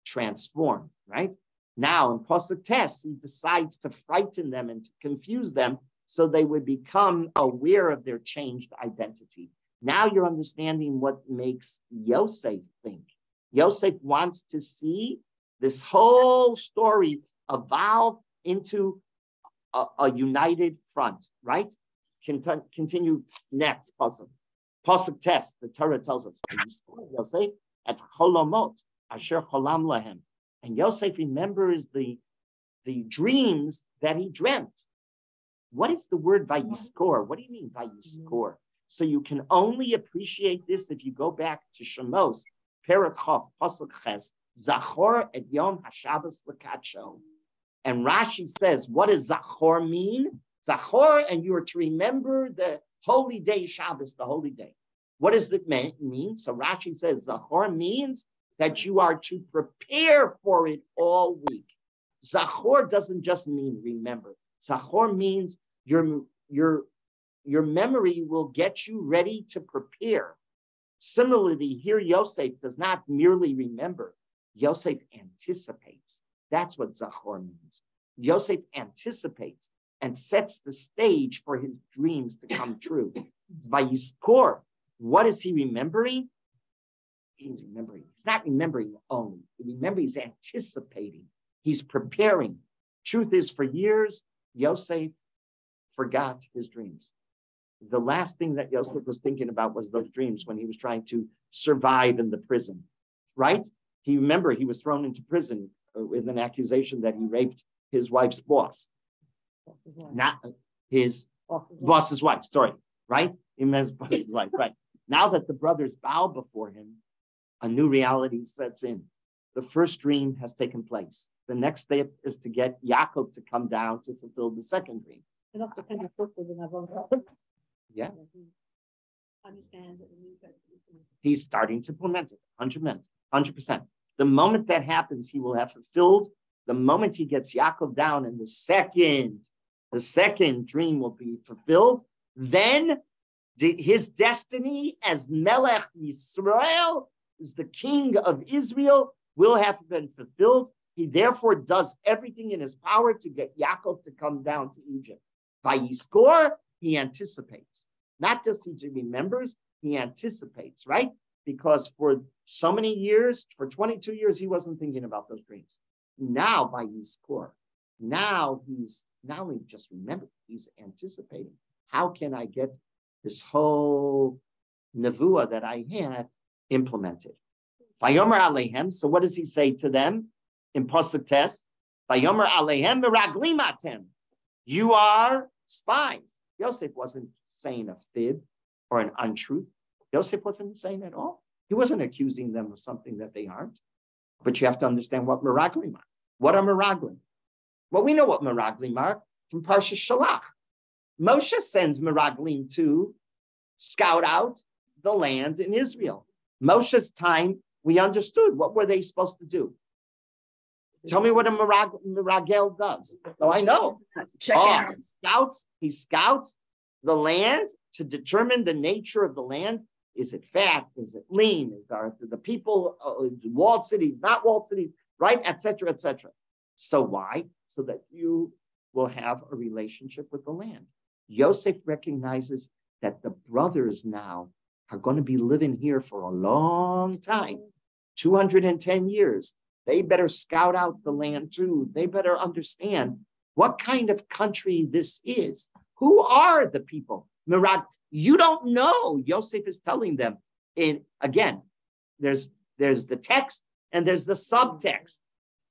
A: transform, right? Now, in Pasuk Tes, he decides to frighten them and to confuse them so they would become aware of their changed identity. Now you're understanding what makes Yosef think. Yosef wants to see this whole story evolve into a united front, right? Continue next, Pasuk Tes, the Torah tells us, Yosef at Cholomot, Asher Cholam Lahem. And Yosef remembers the dreams that he dreamt. What is the word Vayiskor? What do you mean Vayiskor? So you can only appreciate this if you go back to Shemos, Perek Chof, Pasuk Ches, Zachor et Yom HaShabbos L'Kadsho. And Rashi says, what does Zachor mean? Zachor, and you are to remember the holy day, Shabbos, the holy day. What does it mean? So Rashi says, Zachor means that you are to prepare for it all week. Zachor doesn't just mean remember. Zachor means your memory will get you ready to prepare. Similarly, here Yosef does not merely remember. Yosef anticipates. That's what Zachor means. Yosef anticipates. and sets the stage for his dreams to come true. By Yizkor, what is he remembering? He's remembering. He's not remembering only. Remember, he's anticipating. He's preparing. Truth is, for years, Yosef forgot his dreams. The last thing that Yosef was thinking about was those dreams when he was trying to survive in the prison, right? He was thrown into prison with an accusation that he raped his wife's boss. Not his boss's wife, sorry, right? He meant his boss's wife, right? Now that the brothers bow before him, a new reality sets in. The first dream has taken place. The next step is to get Yaakov to come down to fulfill the second dream. Yeah. He's starting to implement it, 100%. The moment that happens, he will have fulfilled. The moment he gets Yaakov down and the second dream will be fulfilled, then his destiny as Melech Yisrael, is the king of Israel, will have been fulfilled. He therefore does everything in his power to get Yaakov to come down to Egypt. By Yizkor, he anticipates. Not just he remembers, he anticipates, right? Because for so many years, for 22 years, he wasn't thinking about those dreams. Now, by Yizkor, now he's not only just remembering, he's anticipating. How can I get this whole nevuah that I had implemented? Vayomer Alehem, so what does he say to them in Pasuk Tes? Vayomer Alehem meraglim atem. You are spies. Yosef wasn't saying a fib or an untruth. Yosef wasn't saying at all. He wasn't accusing them of something that they aren't. But you have to understand what meraglim are. What are meraglim? Well, we know what meraglim are from Parsha Shalach. Moshe sends meraglim to scout out the land in Israel. Moshe's time, we understood. What were they supposed to do? Tell me what a meragel does. So I know.
D: Check out.
A: He scouts the land to determine the nature of the land. Is it fat? Is it lean? Are the people walled cities, not walled cities, right? Etc. etc. So why? So that you will have a relationship with the land. Yosef recognizes that the brothers now are going to be living here for a long time, 210 years. They better scout out the land too. They better understand what kind of country this is. Who are the people? You don't know. Yosef is telling them. Again, there's the text and there's the subtext.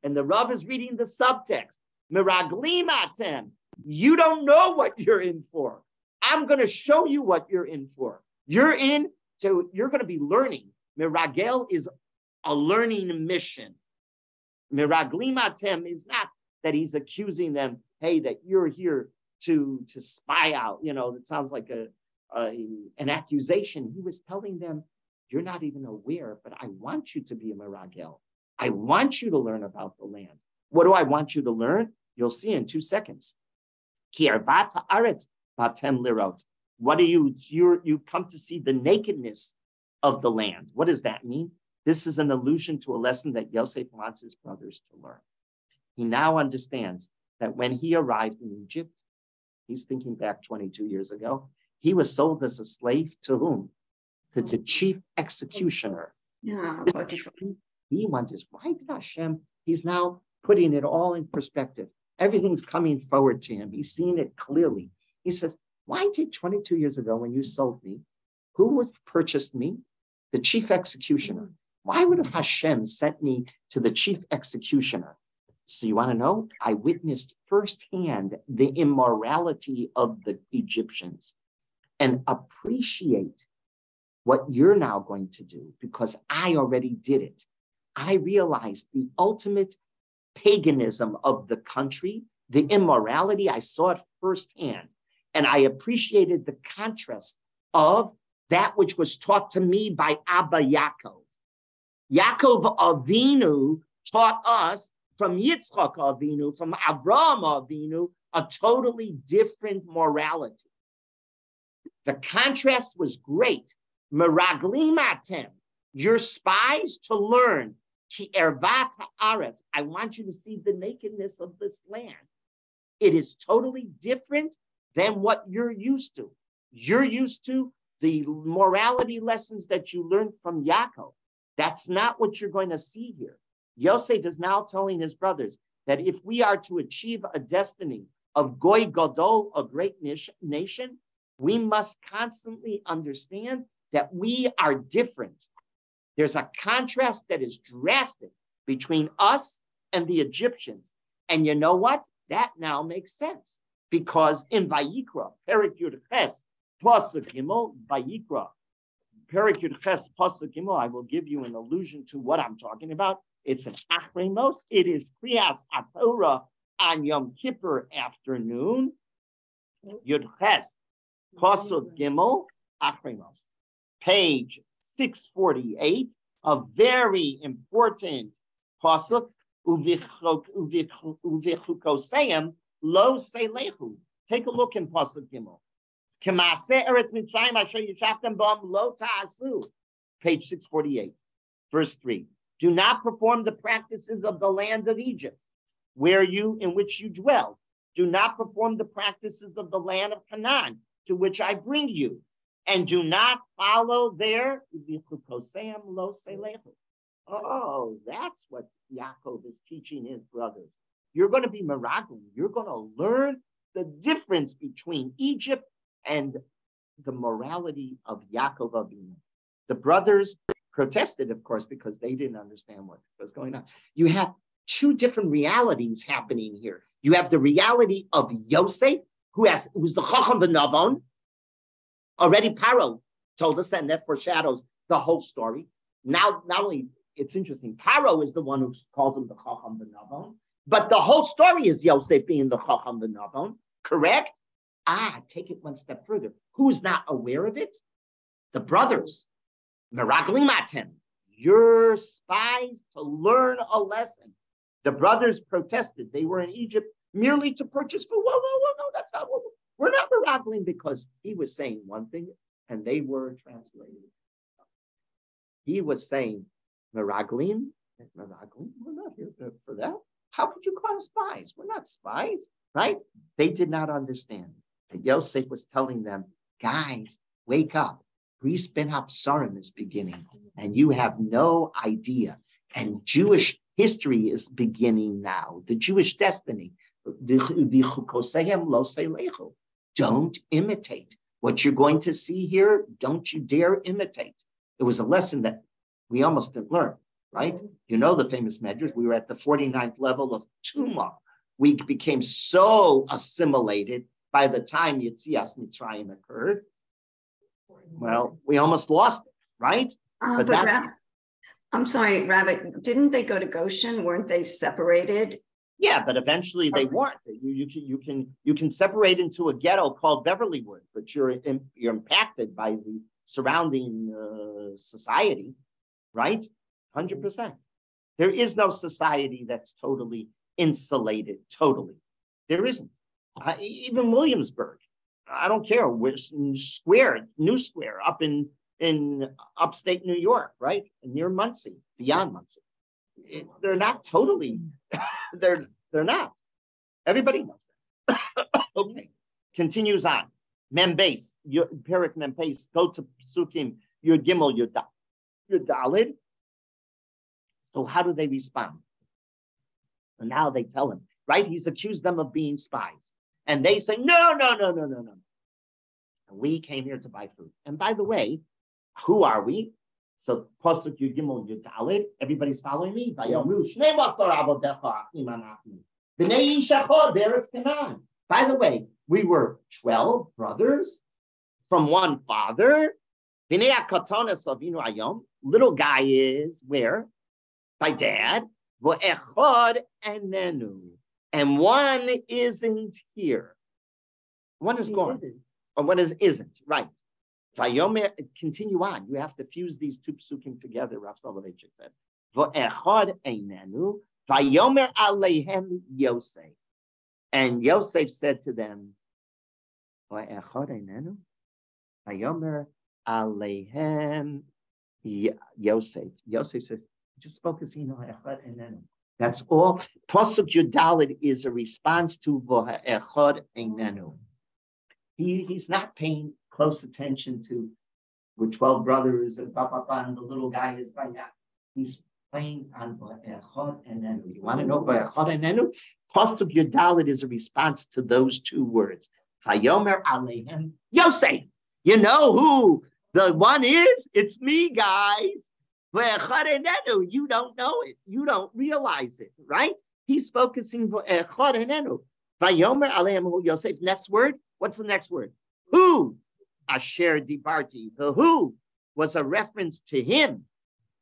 A: And the Rav is reading the subtext. Meraglim atem. You don't know what you're in for. I'm going to show you what you're in for. You're going to be learning. Meragel is a learning mission. Meraglim atem is not that he's accusing them, hey, that you're here to spy out. It sounds like an accusation. He was telling them, you're not even aware, but I want you to be a meragel. I want you to learn about the land. What do I want you to learn? You'll see in 2 seconds. Ki ervat haaretz batem lirot. What are you? You've come to see the nakedness of the land. What does that mean? This is an allusion to a lesson that Yosef wants his brothers to learn. He now understands that when he arrived in Egypt, he's thinking back 22 years ago, he was sold as a slave to whom? To the chief executioner.
D: Yeah,
A: he wonders, why did Hashem? He's now putting it all in perspective. Everything's coming forward to him. He's seeing it clearly. He says, why did 22 years ago when you sold me, who would purchased me? The chief executioner. Why would have Hashem sent me to the chief executioner? So you want to know? I witnessed firsthand the immorality of the Egyptians and appreciate what you're now going to do because I already did it. I realized the ultimate paganism of the country, the immorality. I saw it firsthand. And I appreciated the contrast of that which was taught to me by Abba Yaakov. Yaakov Avinu taught us from Yitzchak Avinu, from Avraham Avinu, a totally different morality. The contrast was great. Meraglim atem, you're spies to learn. Ki ervat haaretz, I want you to see the nakedness of this land. It is totally different than what you're used to. You're used to the morality lessons that you learned from Yaakov. That's not what you're going to see here. Yosef is now telling his brothers that if we are to achieve a destiny of Goy Gadol, a great nation, we must constantly understand that we are different. There's a contrast that is drastic between us and the Egyptians. And you know what? That now makes sense. Because in Vayikra, Perek Yud Ches, Pasuk Gimel, Vayikra, Perek Yud Ches, Pasuk Gimel, I will give you an allusion to what I'm talking about. It's an Achremos. It is Kriyas HaTorah on Yom Kippur afternoon. Yud Ches, Pasuk Gimel, Achremos. Page 648, a very important pasuk. Uvichukoseim lo selechu. Take a look in pasuk Gimel. K'maaseh eretz Mitzrayim asher yishaftem bam lo ta'asu. Page 648, verse 3. Do not perform the practices of the land of Egypt, in which you dwell. Do not perform the practices of the land of Canaan, to which I bring you. And do not follow their. Oh, that's what Yaakov is teaching his brothers. You're going to be Meraglim. You're going to learn the difference between Egypt and the morality of Yaakov Avinu. The brothers protested, of course, because they didn't understand what was going on. You have two different realities happening here. You have the reality of Yosef, who's the Chacham V'Navon. Already Paro told us that, and that foreshadows the whole story. Now, not only, it's interesting, Paro is the one who calls him the Chacham V'Navon, but the whole story is Yosef being the Chacham V'Navon, correct? Take it one step further. Who's not aware of it? The brothers. Meraglim atem. You're spies to learn a lesson. The brothers protested. They were in Egypt merely to purchase food. Whoa, no, that's not what we're not Meraglim, because he was saying one thing and they were translating. He was saying, Meraglim, we're not here for that. How could you call us spies? We're not spies, right? They did not understand that Yosef was telling them, guys, wake up. Bris Ben Hapsarim is beginning, and you have no idea. And Jewish history is beginning now. The Jewish destiny. Don't imitate. What you're going to see here, don't you dare imitate. It was a lesson that we almost didn't learn, right? You know the famous measures. We were at the 49th level of Tumah. We became so assimilated by the time Yetzias Mitzrayim occurred. Well, we almost lost it, right?
D: But I'm sorry, Rabbi, didn't they go to Goshen? Weren't they separated?
A: Yeah, but eventually they weren't. You can separate into a ghetto called Beverlywood, but you're impacted by the surrounding society, right? 100%. There is no society that's totally insulated. Totally, there isn't. Even Williamsburg, I don't care. New Square, up in upstate New York, right, near Muncie, beyond Muncie. They're not totally. They're not. Everybody knows that. Okay. Continues on. Membase, Perek Membase, go to Psukim, Yud Gimel, Yud Dalid. So how do they respond? And now they tell him, right? He's accused them of being spies. And they say, no. We came here to buy food. And by the way, who are we? So Pasuk Yud Gimel Yud Dalid, everybody's following me. By the way, we were 12 brothers from one father. Little guy is where? By dad. And one isn't here. One is gone. Or one isn't, right. Vayomer, continue on. You have to fuse these two psukim together, Rav Soloveitchik says. V'echad einenu, vayomer aleihem Yosef. And Yosef said to them, V'echad einenu, vayomer aleihem Yosef. Yosef says, just focus in on echad einenu. That's all. Pasuk Yudalid is a response to V'ha'echad Einenu. He's not paying close attention to we're 12 brothers and and the little guy is by now. He's playing on V'ha'echad Einenu. You want to know V'ha'echad Einenu? Pasuk Yudalid is a response to those two words. Vayomer Alehem Yosef. You know who the one is? It's me, guys. You don't know it. You don't realize it, right? He's focusing for Vayomer Alehem Yosef. Next word. What's the next word? Who? Asher Dibarti. The who was a reference to him.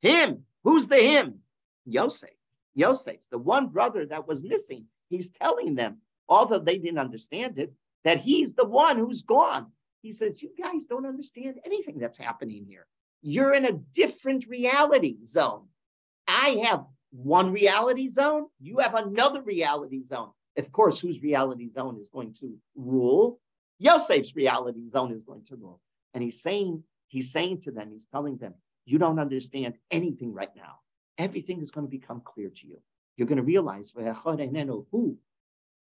A: Him. Who's the him? Yosef. Yosef, the one brother that was missing. He's telling them, although they didn't understand it, that he's the one who's gone. He says, you guys don't understand anything that's happening here. You're in a different reality zone. I have one reality zone. You have another reality zone. Of course, whose reality zone is going to rule? Yosef's reality zone is going to rule. And he's saying to them, he's telling them, you don't understand anything right now. Everything is going to become clear to you. You're going to realize who.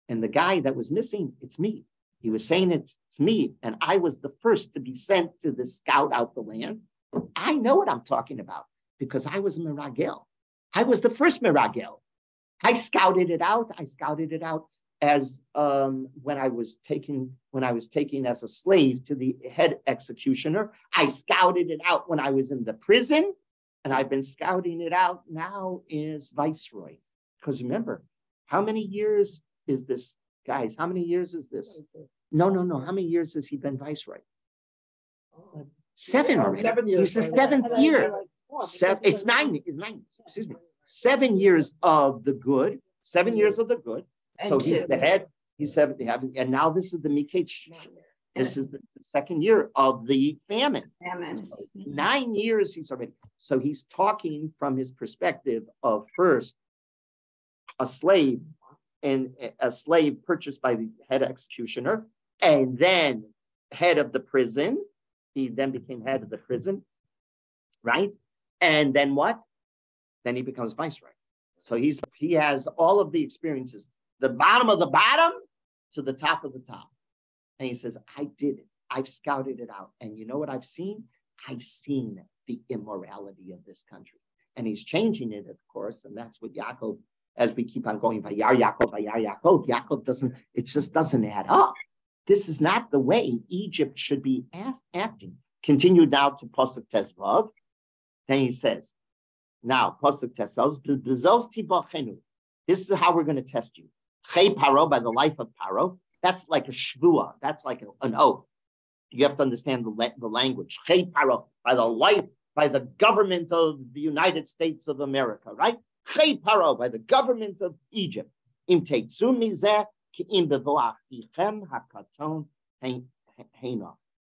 A: And the guy that was missing, it's me. He was saying it's me. And I was the first to be sent to the scout out the land. I know what I'm talking about because I was a Meragel. I was the first Meragel. I scouted it out. I scouted it out as when I was taken as a slave to the head executioner. I scouted it out when I was in the prison, and I've been scouting it out now as viceroy. Because remember, how many years is this, guys? How many years is this? No. How many years has he been viceroy? 7 already. 7 years. He's the 7th year. It's 9. It's 9. Excuse me. 7 years of the good. 7 years of the good. So he's the head. He's 70. And now this is the Miketz. This is the 2nd year of the famine. 9 years he's already. So he's talking from his perspective of first a slave and a slave purchased by the head executioner, and then head of the prison. He then became head of the prison, right? And then what? Then he becomes viceroy. So he has all of the experiences, the bottom of the bottom to the top of the top. And he says, I did it. I've scouted it out. And you know what I've seen? I've seen the immorality of this country. And he's changing it, of course. And that's what Yaakov, as we keep on going, Vayar Yaakov, Yaakov just doesn't add up. This is not the way Egypt should be acting. Continue now to Pasuk Tezvav. Then he says, now, Pasuk Tezvav, this is how we're going to test you. Chei Paro, by the life of Paro, that's like a shvua, that's like an oath. You have to understand the language. Chei Paro, by the government of the United States of America, right? Chei Paro, by the government of Egypt. Im teitzu mizeh,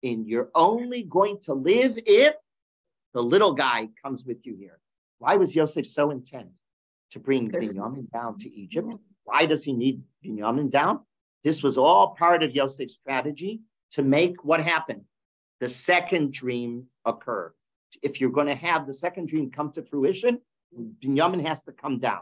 A: and you're only going to live if the little guy comes with you here. Why was Yosef so intent to bring Binyamin down to Egypt? Why does he need Binyamin down? This was all part of Yosef's strategy to make what happened? The second dream occur. If you're going to have the second dream come to fruition, Binyamin has to come down.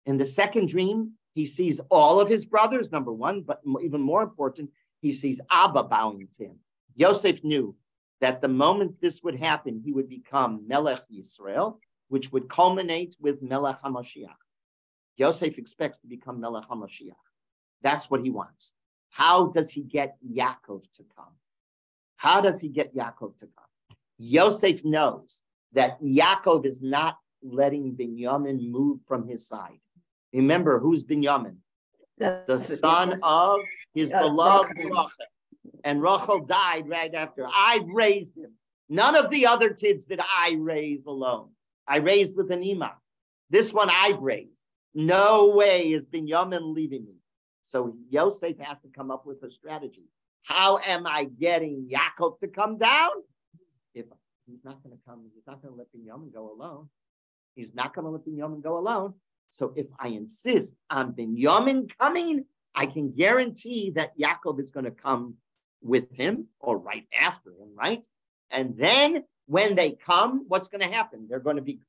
A: In the second dream, he sees all of his brothers, number one, but even more important, he sees Abba bowing to him. Yosef knew that the moment this would happen, he would become Melech Yisrael, which would culminate with Melech HaMashiach. Yosef expects to become Melech HaMashiach. That's what he wants. How does he get Yaakov to come? How does he get Yaakov to come? Yosef knows that Yaakov is not letting Binyamin move from his side. Remember, who's Binyamin? The son of his beloved Rachel. And Rachel died right after. I raised him. None of the other kids did I raise alone. I raised with an imam. This one I've raised. No way is Binyamin leaving me. So Yosef has to come up with a strategy. How am I getting Yaakov to come down? If he's not going to come, he's not going to let Binyamin go alone. He's not going to let Binyamin go alone. So if I insist on Binyamin coming, I can guarantee that Yaakov is going to come with him or right after him, right? And then when they come, what's going to happen? They're going to be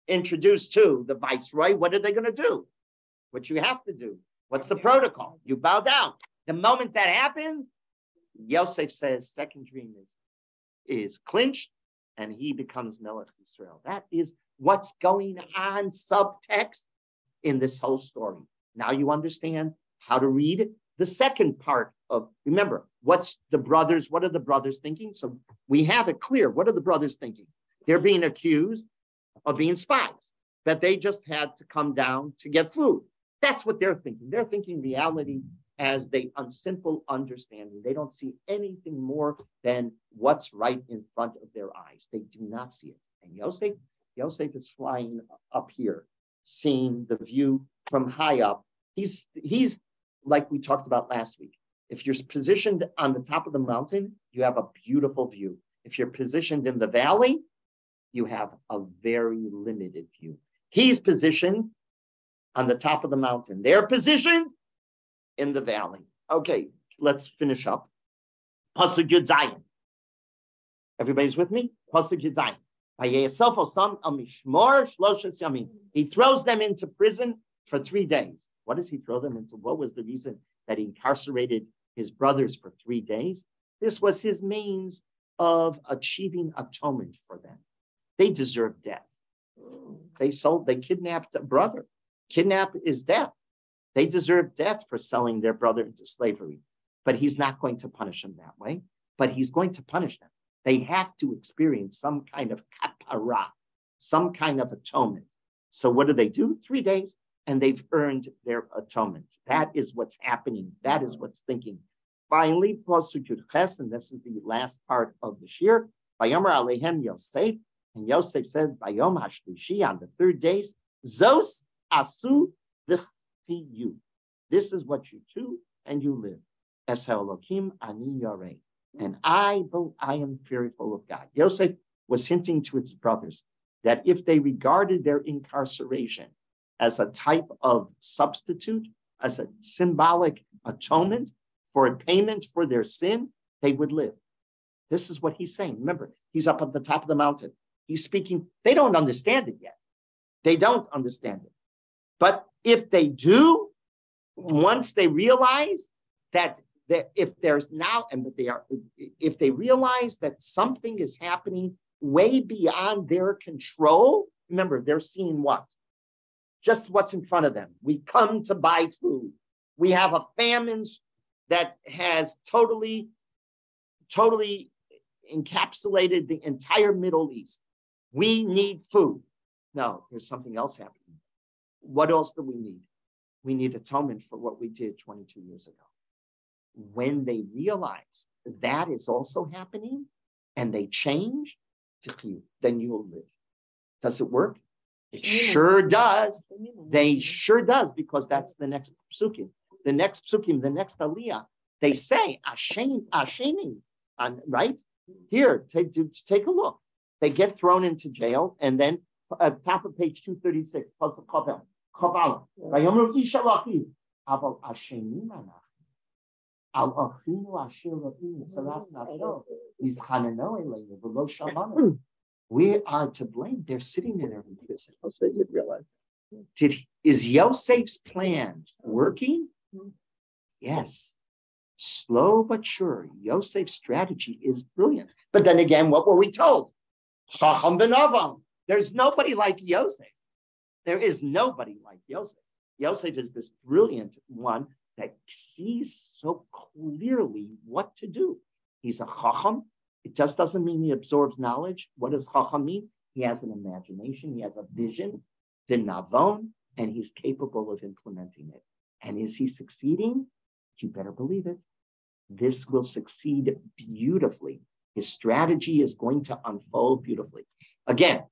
A: introduced to the viceroy. What are they going to do? what you have to do. What's the protocol? You bow down. The moment that happens, Yosef says second dream is clinched and he becomes Melech Israel. That is what's going on subtext in this whole story. Now you understand how to read the second part of, remember, what are the brothers thinking? So we have it clear. What are the brothers thinking? They're being accused of being spies, that they just had to come down to get food. That's what they're thinking. They're thinking reality as they simple understanding. They don't see anything more than what's right in front of their eyes. They do not see it. And Yosef is flying up here, seeing the view from high up. He's like we talked about last week. If you're positioned on the top of the mountain, you have a beautiful view. If you're positioned in the valley, you have a very limited view. He's positioned on the top of the mountain. They're positioned in the valley. Okay, let's finish up. Pasuk Yud Zayin. Everybody's with me? Pasuk Yud Zayin. He throws them into prison for 3 days. What does he throw them into? What was the reason that he incarcerated his brothers for 3 days? This was his means of achieving atonement for them. They deserve death. They kidnapped a brother. Kidnap is death. They deserve death for selling their brother into slavery. But he's not going to punish them that way. But he's going to punish them. They have to experience some kind of kapara, some kind of atonement. So what do? 3 days, and they've earned their atonement. That is what's happening. That is what's thinking. Finally, Pasuk Yud Ches, and this is the last part of the shir. Vayomer Alehem Yosef, and Yosef said, Vayom Hashlishi, on the 3rd day, Zos Asu V'chiyu. This is what you do, and you live. Es Elokim Ani Yarei. And I am fearful of God. Yosef was hinting to his brothers that if they regarded their incarceration as a type of substitute, as a symbolic atonement for a payment for their sin, they would live. This is what he's saying. Remember, he's up at the top of the mountain. He's speaking. They don't understand it yet. They don't understand it. But if they do, once they realize that if they realize that something is happening way beyond their control, remember, they're seeing what? Just what's in front of them. We come to buy food. We have a famine that has totally encapsulated the entire Middle East. We need food. No, there's something else happening. What else do we need? We need atonement for what we did 22 years ago. When they realize that is also happening and they change, then you will live. Does it work? It sure does. They sure does, because that's the next psukim. The next psukim, the next aliyah, they say, Ashemim, right? Here, take a look. They get thrown into jail, and then at the top of page 236, we are to blame. They're sitting there in prison.
C: They did realize.
A: Is Yosef's plan working? Yes. Slow but sure. Yosef's strategy is brilliant. But then again, what were we told? Chacham ben Avam. There's nobody like Yosef. There is nobody like Yosef. Yosef is this brilliant one that sees so clearly what to do. He's a chacham. It just doesn't mean he absorbs knowledge. What does chacham mean? He has an imagination. He has a vision, the navon, and he's capable of implementing it. And is he succeeding? You better believe it. This will succeed beautifully. His strategy is going to unfold beautifully. Again,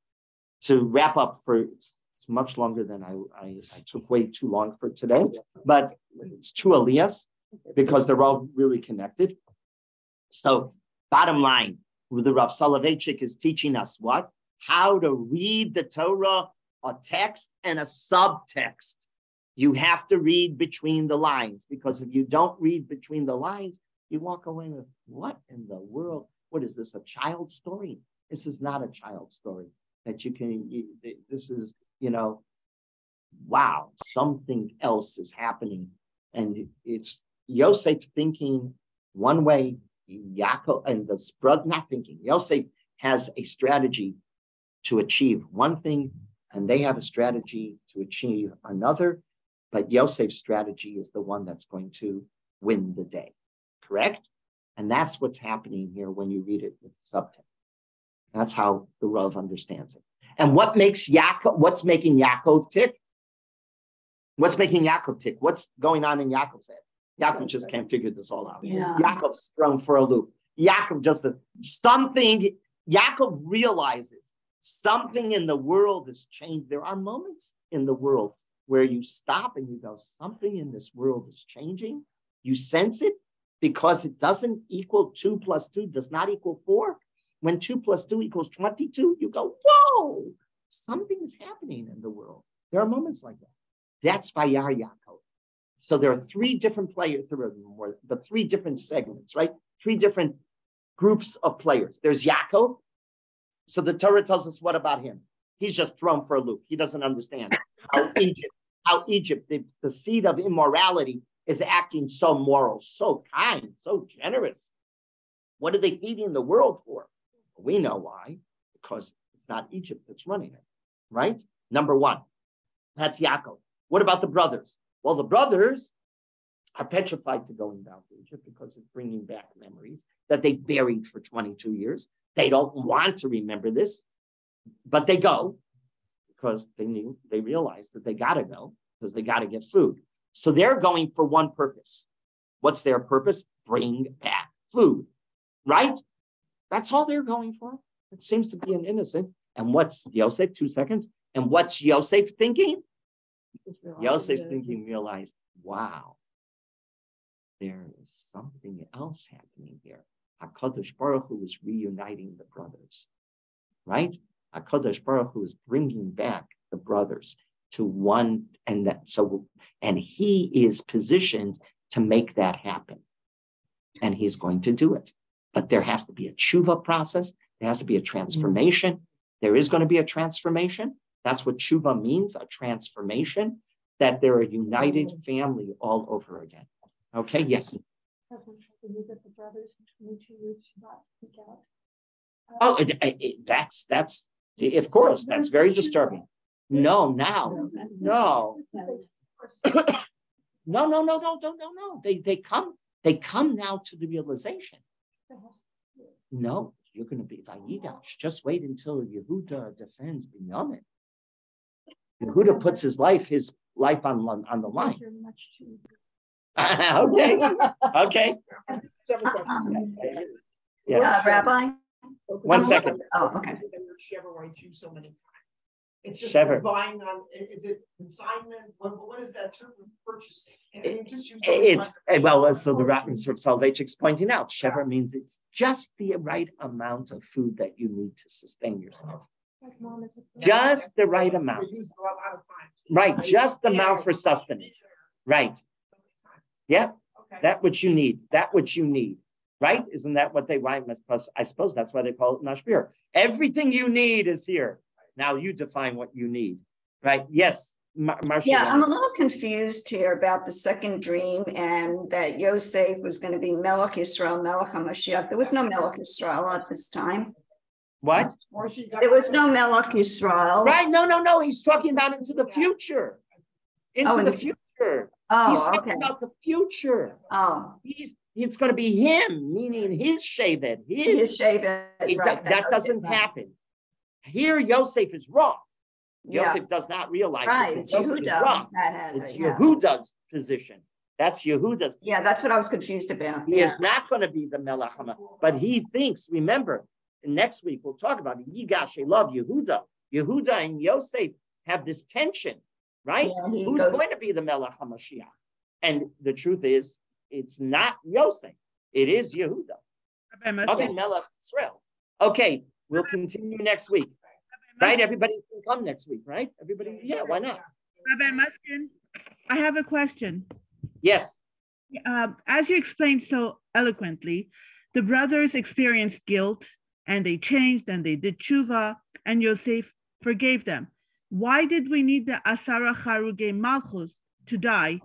A: to wrap up, it's much longer than I took way too long for today, but it's 2 aliyahs because they're all really connected. So bottom line, the Rav Soloveitchik is teaching us what? How to read the Torah, a text and a subtext. You have to read between the lines, because if you don't read between the lines, you walk away with, what in the world? What is this, a child's story? This is not a child's story that you can, this is, wow, something else is happening. And it's Yosef thinking one way, Yaakov and the brother not thinking. Yosef has a strategy to achieve one thing, and they have a strategy to achieve another. But Yosef's strategy is the one that's going to win the day, correct? And that's what's happening here when you read it with subtext. That's how the Rav understands it. And what makes Yaakov, what's making Yaakov tick? What's making Yaakov tick? What's going on in Yaakov's head? Yaakov just can't figure this all out.
D: Yeah.
A: Yaakov's thrown for a loop. Yaakov Yaakov realizes something in the world has changed. There are moments in the world where you stop and you go, something in this world is changing. You sense it because it doesn't equal 2 plus 2 does not equal 4. When 2 plus 2 equals 22, you go, whoa, something is happening in the world. There are moments like that. That's Vayar Yaakov. So there are 3 different players, but 3 different segments, right? 3 different groups of players. There's Yaakov. So the Torah tells us what about him? He's just thrown for a loop. He doesn't understand how Egypt, the seed of immorality, is acting so moral, so kind, so generous. What are they feeding the world for? We know why, because it's not Egypt that's running it, right? Number 1, that's Yaakov. What about the brothers? Well, the brothers are petrified to going down to Egypt because it's bringing back memories that they buried for 22 years. They don't want to remember this, but they go because they realize that they got to go because they got to get food. So they're going for one purpose. What's their purpose? Bring back food, right? That's all they're going for. It seems to be an innocent. And what's Yosef? 2 seconds. And what's Yosef thinking? Yosef's thinking realized, wow, there is something else happening here. HaKadosh Baruch Hu is reuniting the brothers, right? HaKadosh Baruch Hu is bringing back the brothers to one, and he is positioned to make that happen. And he's going to do it. But there has to be a tshuva process. There has to be a transformation. There is going to be a transformation. That's what tshuva means, a transformation, that they're a united family all over again. Okay, yes. Oh, that's of course, that's very disturbing. No. No. No. They come now to the realization. No, you're going to be Vayigash. Just wait until Yehuda defends Binyamin. Yehuda puts his life on the line. Okay.
D: Yeah, Rabbi.
A: 1 second.
D: Oh, okay.
E: It's just
A: Shever.
E: buying on. Is it consignment? What is that term of purchasing?
A: So the Rabbi Soloveitchik's pointing out, Shever means it's just the right amount of food that you need to sustain yourself. Just the right amount. Right, just the amount for sustenance. Right. Yeah, that which you need. Right? Isn't that what they write? I suppose that's why they call it Nashbir. Everything you need is here. Now you define what you need. Right? Yes. Marcia.
D: Yeah, I'm a little confused here about the second dream and that Yosef was going to be Melech Yisrael, Melech HaMashiach. There was no Melech Yisrael at this time.
A: What?
D: There was no Melech Yisrael.
A: Right? No. He's talking about into the future. Into the future.
D: Oh,
A: he's talking about the future.
D: Oh.
A: It's going to be him, meaning his Shevet.
D: His Shevet. Right.
A: That doesn't happen. Here, Yosef is wrong.
D: Yeah.
A: Yosef does not realize
D: right. It's Yehuda.
A: It's Yehuda's position. That's Yehuda's.
D: Yeah, that's what I was confused about.
A: He is not going to be the Melech HaMashiach, but he thinks, remember, next week we'll talk about it. Yigash, love Yehuda. Yehuda and Yosef have this tension, right?
D: Yeah,
A: Who's going to be the Melech HaMashiach? And the truth is, it's not Yosef. It is Yehuda. Okay, Melech Israel. Okay, we'll continue next week. Right? Everybody can come next week, right? Everybody, yeah, why not?
F: Rabbi Muskin, I have a question.
A: Yes.
F: As you explained so eloquently, the brothers experienced guilt and they changed and they did tshuva and Yosef forgave them. Why did we need the Asara Charuge Malchus to die?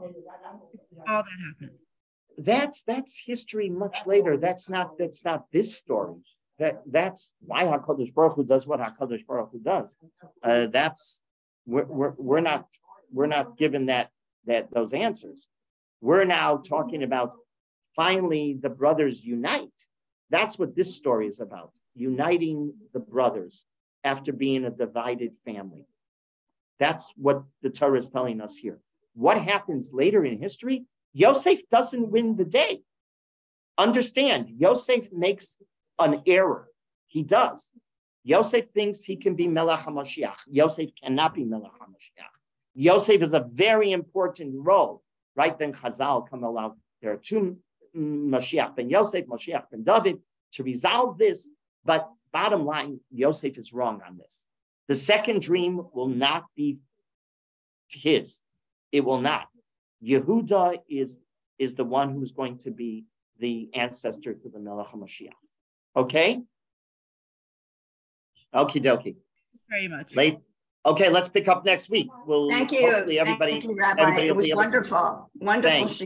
F: All that happened.
A: That's history much later. That's not this story. That's why HaKadosh Baruch Hu does what HaKadosh Baruch Hu does. We're not given those answers. We're now talking about finally the brothers unite. That's what this story is about. Uniting the brothers after being a divided family. That's what the Torah is telling us here. What happens later in history? Yosef doesn't win the day. Understand, Yosef makes an error. He does. Yosef thinks he can be Melech HaMashiach. Yosef cannot be Melech HaMashiach. Yosef is a very important role. Right then Chazal come along. There are two Mashiach ben Yosef, Mashiach ben David, to resolve this. But bottom line, Yosef is wrong on this. The second dream will not be his. It will not. Yehuda is the one who's going to be the ancestor to the Melech HaMashiach. Okay? Okie dokie.
F: Very much.
A: Late. Okay, let's pick up next week.
D: Thank you.
A: Hopefully everybody,
D: Thank you, Rabbi. It was wonderful. Wonderful.
A: Thanks.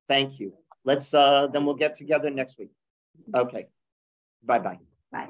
A: Thank you. Let's then we'll get together next week. Okay. Bye-bye.
D: Bye.